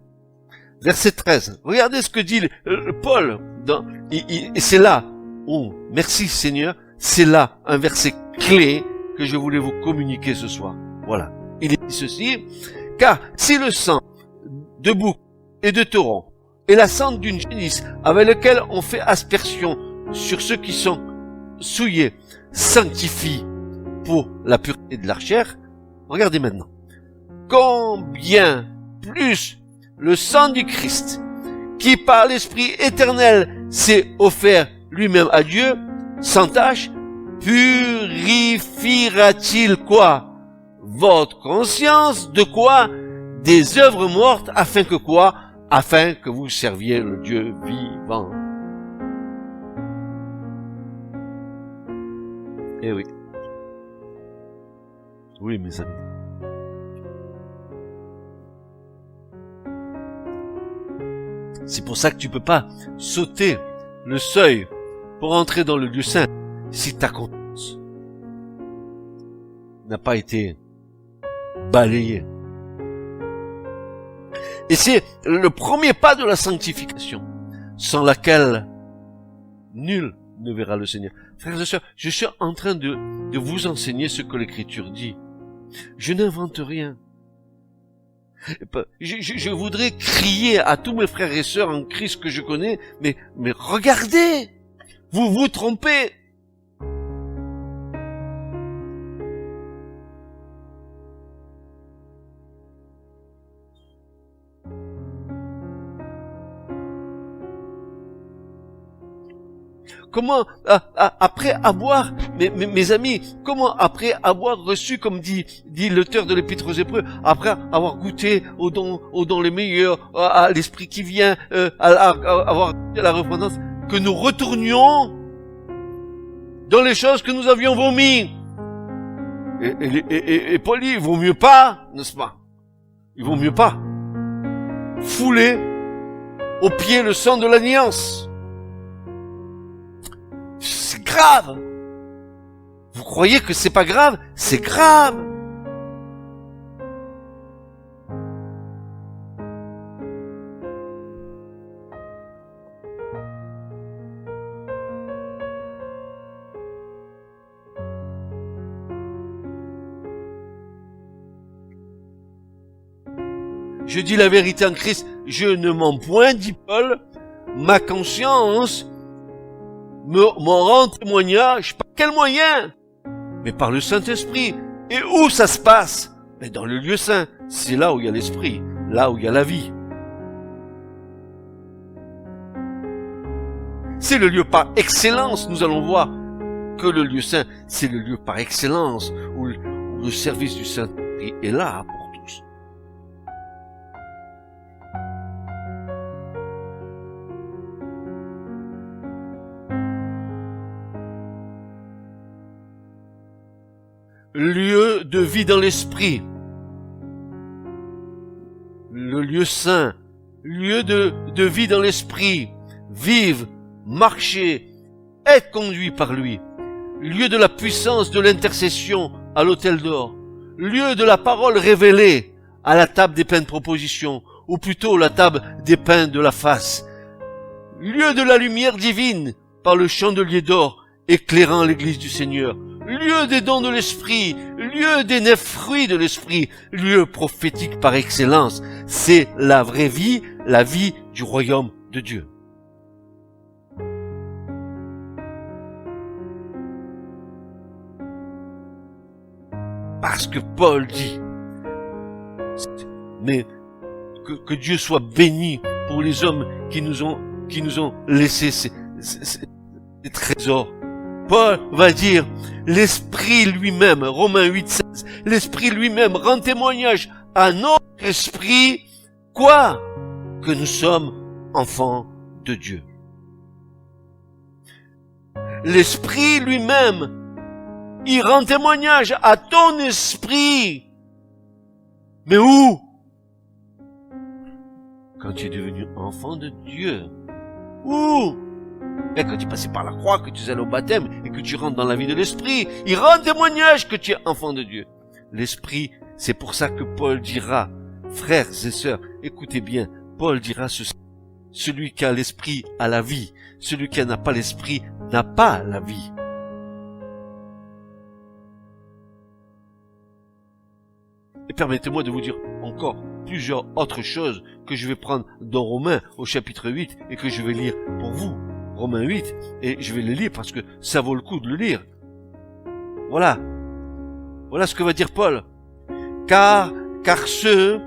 verset 13. Regardez ce que dit Paul. Et c'est là, oh, merci Seigneur, c'est là un verset clé que je voulais vous communiquer ce soir. Voilà. Il est dit ceci, car si le sang de bouc et de taureau et la cendre d'une génisse avec lequel on fait aspersion sur ceux qui sont souillés sanctifie pour la pureté de la chair, regardez maintenant. Combien plus le sang du Christ, qui par l'Esprit éternel s'est offert lui-même à Dieu, sans tache, purifiera-t-il quoi? Votre conscience de quoi? Des œuvres mortes, afin que quoi? Afin que vous serviez le Dieu vivant. Eh oui. Oui, mes amis. C'est pour ça que tu peux pas sauter le seuil pour entrer dans le lieu saint si ta conscience n'a pas été balayée. Et c'est le premier pas de la sanctification, sans laquelle nul ne verra le Seigneur. Frères et sœurs, je suis en train de vous enseigner ce que l'Écriture dit. Je n'invente rien. Je voudrais crier à tous mes frères et sœurs en Christ que je connais, mais regardez, vous vous trompez. Comment, après avoir, mes amis, comment après avoir reçu, comme dit l'auteur de l'Épître aux Hébreux, après avoir goûté aux dons les meilleurs, à l'Esprit qui vient, avoir goûté à la repentance, que nous retournions dans les choses que nous avions vomies. Et Paul dit, il vaut mieux pas, n'est-ce pas? Il vaut mieux pas fouler aux pieds le sang de l'alliance. C'est grave. Vous croyez que c'est pas grave? C'est grave. Je dis la vérité en Christ, je ne mens point, dit Paul, ma conscience m'en rend témoignage, par quel moyen? Mais par le Saint-Esprit. Et où ça se passe? Mais dans le lieu saint. C'est là où il y a l'Esprit, là où il y a la vie. C'est le lieu par excellence, nous allons voir que le lieu saint, c'est le lieu par excellence où le service du Saint-Esprit est là pour tous. Lieu de vie dans l'esprit, le lieu saint, lieu de vie dans l'esprit, vive, marcher, être conduit par lui, lieu de la puissance de l'intercession à l'autel d'or, lieu de la parole révélée à la table des pains de proposition, ou plutôt la table des pains de la face, lieu de la lumière divine par le chandelier d'or éclairant l'église du Seigneur, lieu des dons de l'esprit, lieu des 9 fruits de l'esprit, lieu prophétique par excellence. C'est la vraie vie, la vie du royaume de Dieu. Parce que Paul dit, mais que Dieu soit béni pour les hommes qui nous ont laissé ces trésors. Paul va dire, l'Esprit lui-même, Romains 8:16, l'Esprit lui-même rend témoignage à notre esprit, quoi? Que nous sommes enfants de Dieu. L'Esprit lui-même, il rend témoignage à ton esprit. Mais où? Quand tu es devenu enfant de Dieu. Où? Et quand tu passais par la croix, que tu es allé au baptême et que tu rentres dans la vie de l'Esprit, il rend témoignage que tu es enfant de Dieu. L'Esprit, c'est pour ça que Paul dira, frères et sœurs, écoutez bien, Paul dira ceci, celui qui a l'Esprit a la vie, celui qui n'a pas l'Esprit n'a pas la vie. Et permettez-moi de vous dire encore plusieurs autres choses que je vais prendre dans Romains au chapitre 8 et que je vais lire pour vous. Romains 8, et je vais le lire parce que ça vaut le coup de le lire. Voilà. Voilà ce que va dire Paul. Car ceux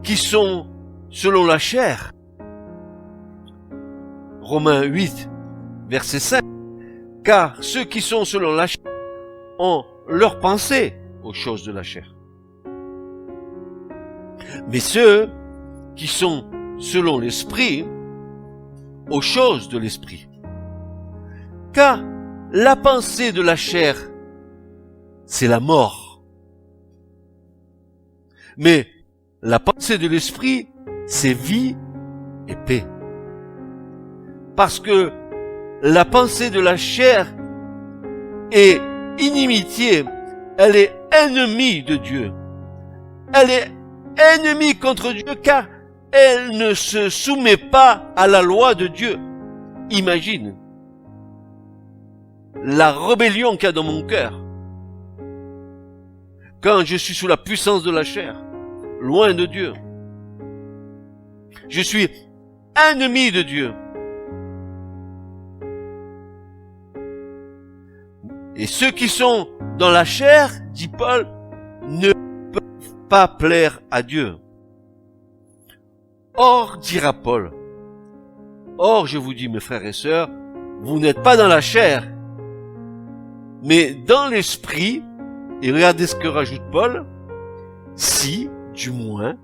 qui sont selon la chair, Romains 8, verset 5, car ceux qui sont selon la chair ont leur pensée aux choses de la chair. Mais ceux qui sont selon l'esprit, aux choses de l'esprit. Car la pensée de la chair, c'est la mort. Mais la pensée de l'esprit, c'est vie et paix. Parce que la pensée de la chair est inimitié, elle est ennemie de Dieu. Elle est ennemie contre Dieu car elle ne se soumet pas à la loi de Dieu. Imagine la rébellion qu'il y a dans mon cœur quand je suis sous la puissance de la chair, loin de Dieu. Je suis ennemi de Dieu. Et ceux qui sont dans la chair, dit Paul, ne peuvent pas plaire à Dieu. Or, dira Paul, or je vous dis mes frères et sœurs, vous n'êtes pas dans la chair, mais dans l'esprit, et regardez ce que rajoute Paul, si du moins,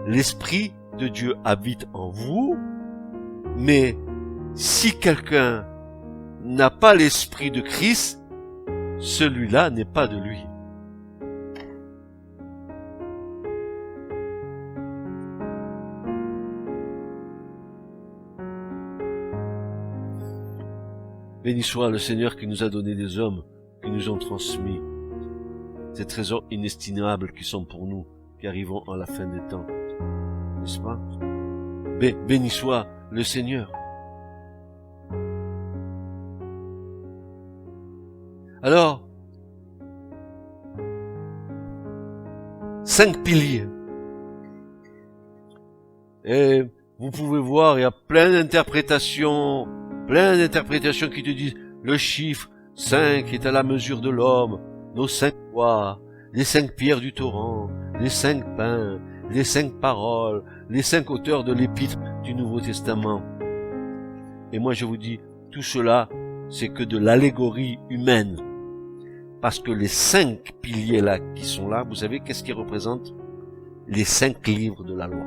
l'esprit de Dieu habite en vous, mais si quelqu'un n'a pas l'esprit de Christ, celui-là n'est pas de lui. Béni soit le Seigneur qui nous a donné des hommes, qui nous ont transmis ces trésors inestimables qui sont pour nous, qui arrivons à la fin des temps. N'est-ce pas? Béni soit le Seigneur. Alors, 5 piliers. Et vous pouvez voir, il y a plein d'interprétations qui te disent le chiffre 5 est à la mesure de l'homme, nos 5 lois, les 5 pierres du torrent, les 5 pains, les 5 paroles, les 5 auteurs de l'épître du Nouveau Testament. Et moi je vous dis, tout cela, c'est que de l'allégorie humaine. Parce que les 5 piliers là qui sont là, vous savez qu'est-ce qu'ils représentent? Les 5 livres de la loi.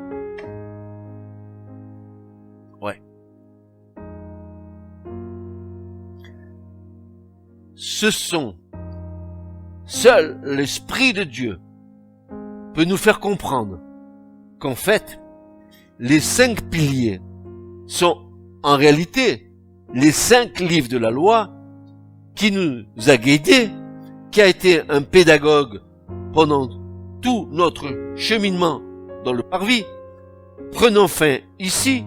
Ouais. Ce sont, seul l'Esprit de Dieu peut nous faire comprendre qu'en fait, les 5 piliers sont en réalité les 5 livres de la loi qui nous a guidés, qui a été un pédagogue pendant tout notre cheminement dans le parvis, prenant fin ici,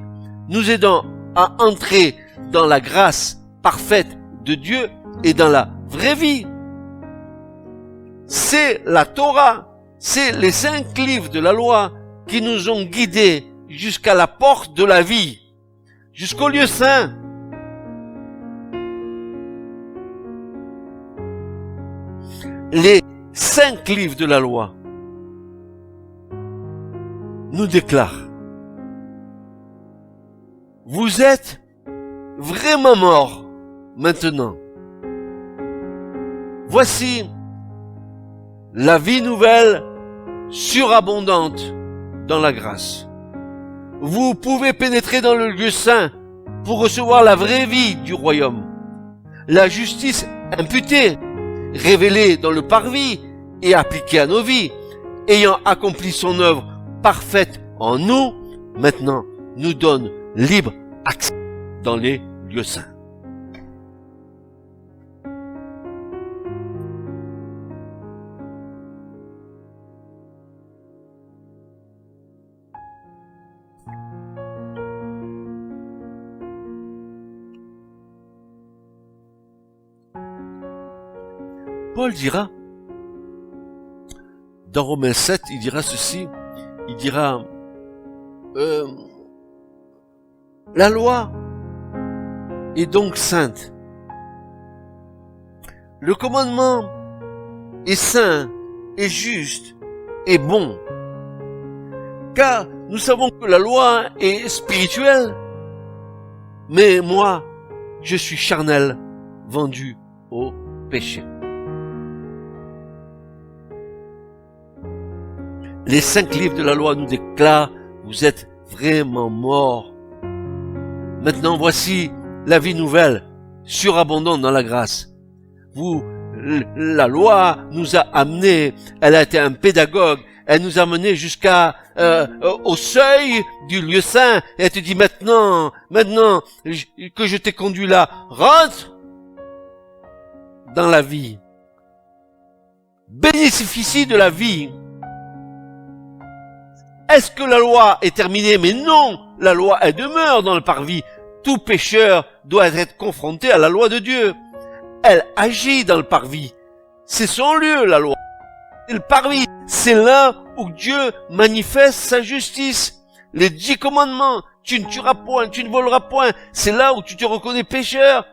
nous aidant à entrer dans la grâce parfaite de Dieu et dans la vraie vie. C'est la Torah, c'est les 5 livres de la loi qui nous ont guidés jusqu'à la porte de la vie, jusqu'au lieu saint. Les 5 livres de la loi nous déclarent: vous êtes vraiment morts maintenant. Voici la vie nouvelle surabondante dans la grâce. Vous pouvez pénétrer dans le lieu saint pour recevoir la vraie vie du royaume. La justice imputée, révélée dans le parvis et appliquée à nos vies, ayant accompli son œuvre parfaite en nous, maintenant nous donne libre accès dans les lieux saints. Paul dira, dans Romains 7, il dira ceci, il dira, la loi est donc sainte. Le commandement est saint, est juste, est bon. Car nous savons que la loi est spirituelle, mais moi, je suis charnel, vendu au péché. Les 5 livres de la loi nous déclarent, vous êtes vraiment morts. Maintenant, voici la vie nouvelle, surabondante dans la grâce. La loi nous a amenés, elle a été un pédagogue, elle nous a menés jusqu'à au seuil du lieu saint. Et elle te dit maintenant que je t'ai conduit là, rentre dans la vie. Bénéficie de la vie. Est-ce que la loi est terminée? Mais non, la loi, elle demeure dans le parvis. Tout pécheur doit être confronté à la loi de Dieu. Elle agit dans le parvis. C'est son lieu, la loi. C'est le parvis. C'est là où Dieu manifeste sa justice. Les 10 commandements. Tu ne tueras point, tu ne voleras point. C'est là où tu te reconnais pécheur.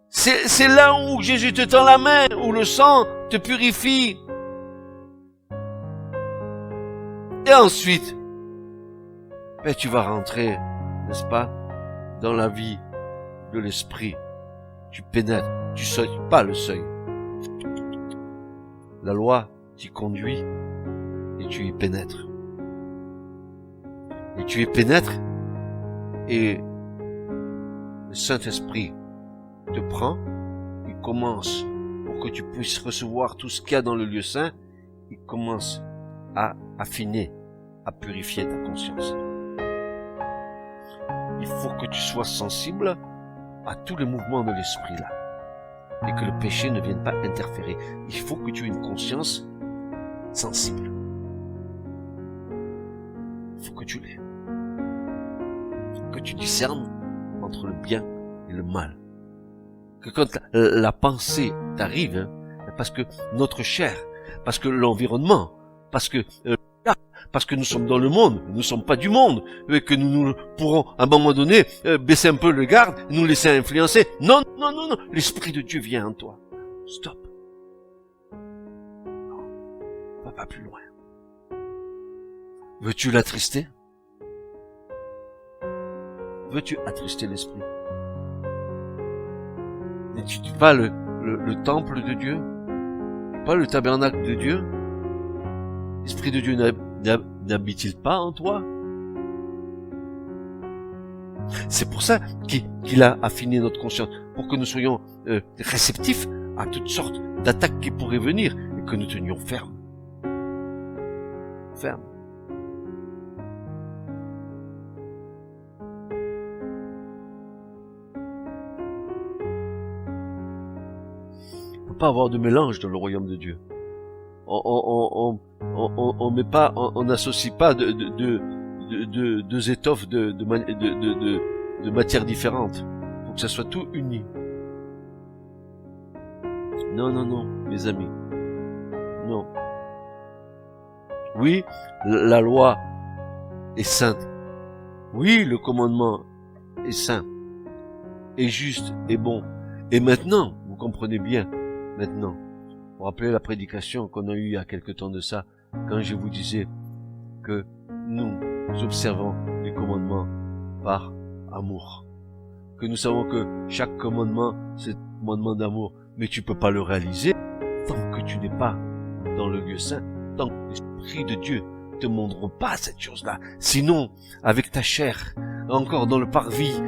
C'est là où Jésus te tend la main, où le sang te purifie. Et ensuite, ben tu vas rentrer, n'est-ce pas, dans la vie de l'esprit. Tu pénètres, tu sautes pas le seuil. La loi t'y conduit et tu y pénètres. Et tu y pénètres et le Saint-Esprit te prend, il commence, pour que tu puisses recevoir tout ce qu'il y a dans le lieu saint, il commence à affiner, à purifier ta conscience. Il faut que tu sois sensible à tous les mouvements de l'esprit là, et que le péché ne vienne pas interférer. Il faut que tu aies une conscience sensible. Il faut que tu l'aies. Il faut que tu discernes entre le bien et le mal. Que quand la pensée t'arrive, parce que notre chair, parce que l'environnement, parce que nous sommes dans le monde, nous ne sommes pas du monde, et que nous pourrons à un moment donné baisser un peu le garde, nous laisser influencer. Non, non, non, non, l'Esprit de Dieu vient en toi. Stop. Non, va pas plus loin. Veux-tu l'attrister? Veux-tu attrister l'Esprit? N'es-tu pas le temple de Dieu? Pas le tabernacle de Dieu? L'Esprit de Dieu n'habite-t-il pas en toi? C'est pour ça qu'il a affiné notre conscience, pour que nous soyons réceptifs à toutes sortes d'attaques qui pourraient venir, et que nous tenions ferme. Ferme. Pas avoir de mélange dans le royaume de Dieu. On met pas, on n'associe pas deux étoffes de matières différentes. Faut que ça soit tout uni. Non, non, non, mes amis. Non. Oui, la loi est sainte. Oui, le commandement est saint, est juste, est bon. Et maintenant, vous comprenez bien, maintenant, vous rappelez la prédication qu'on a eue il y a quelque temps de ça, quand je vous disais que nous observons les commandements par amour. Que nous savons que chaque commandement, c'est un commandement d'amour, mais tu peux pas le réaliser tant que tu n'es pas dans le lieu saint, tant que l'Esprit de Dieu te montre pas cette chose-là. Sinon, avec ta chair, encore dans le parvis,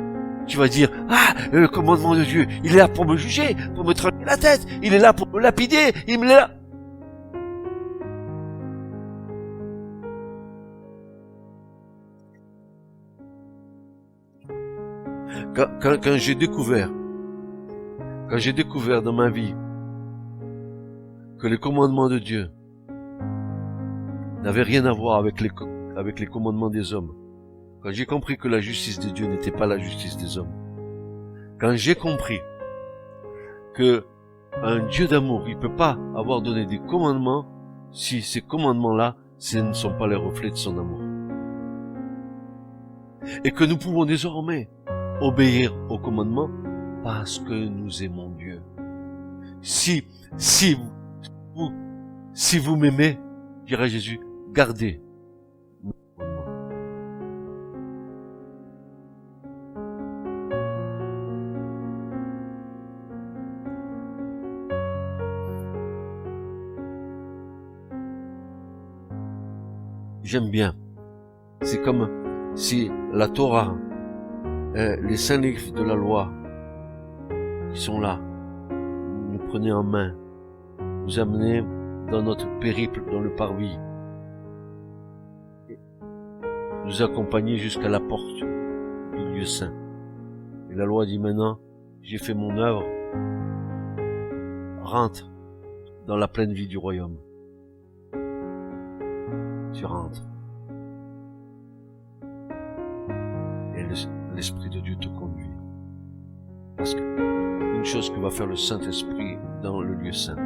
tu vas dire, ah, le commandement de Dieu, il est là pour me juger, pour me trancher la tête, il est là pour me lapider, il est là. Quand j'ai découvert dans ma vie que les commandements de Dieu n'avaient rien à voir avec les commandements des hommes, quand j'ai compris que la justice de Dieu n'était pas la justice des hommes, quand j'ai compris que un Dieu d'amour, il peut pas avoir donné des commandements si ces commandements-là, ce ne sont pas les reflets de son amour. Et que nous pouvons désormais obéir aux commandements parce que nous aimons Dieu. Si vous m'aimez, dira Jésus, gardez. J'aime bien. C'est comme si la Torah les 5 livres de la loi qui sont là, nous prenez en main, nous amenez dans notre périple dans le parvis, nous accompagnez jusqu'à la porte du lieu saint. Et la loi dit maintenant, j'ai fait mon œuvre, rentre dans la pleine vie du royaume. Tu rentres. Et l'Esprit de Dieu te conduit. Parce que une chose que va faire le Saint-Esprit dans le lieu saint,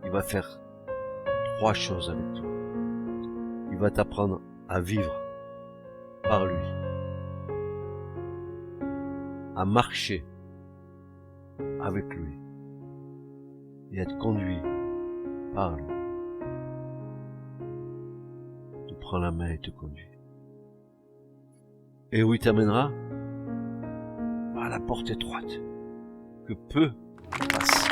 il va faire 3 choses avec toi. Il va t'apprendre à vivre par lui, à marcher avec lui et à être conduit par lui. Il te prend la main et te conduit. Et où il t'amènera? À la porte étroite que peu passent.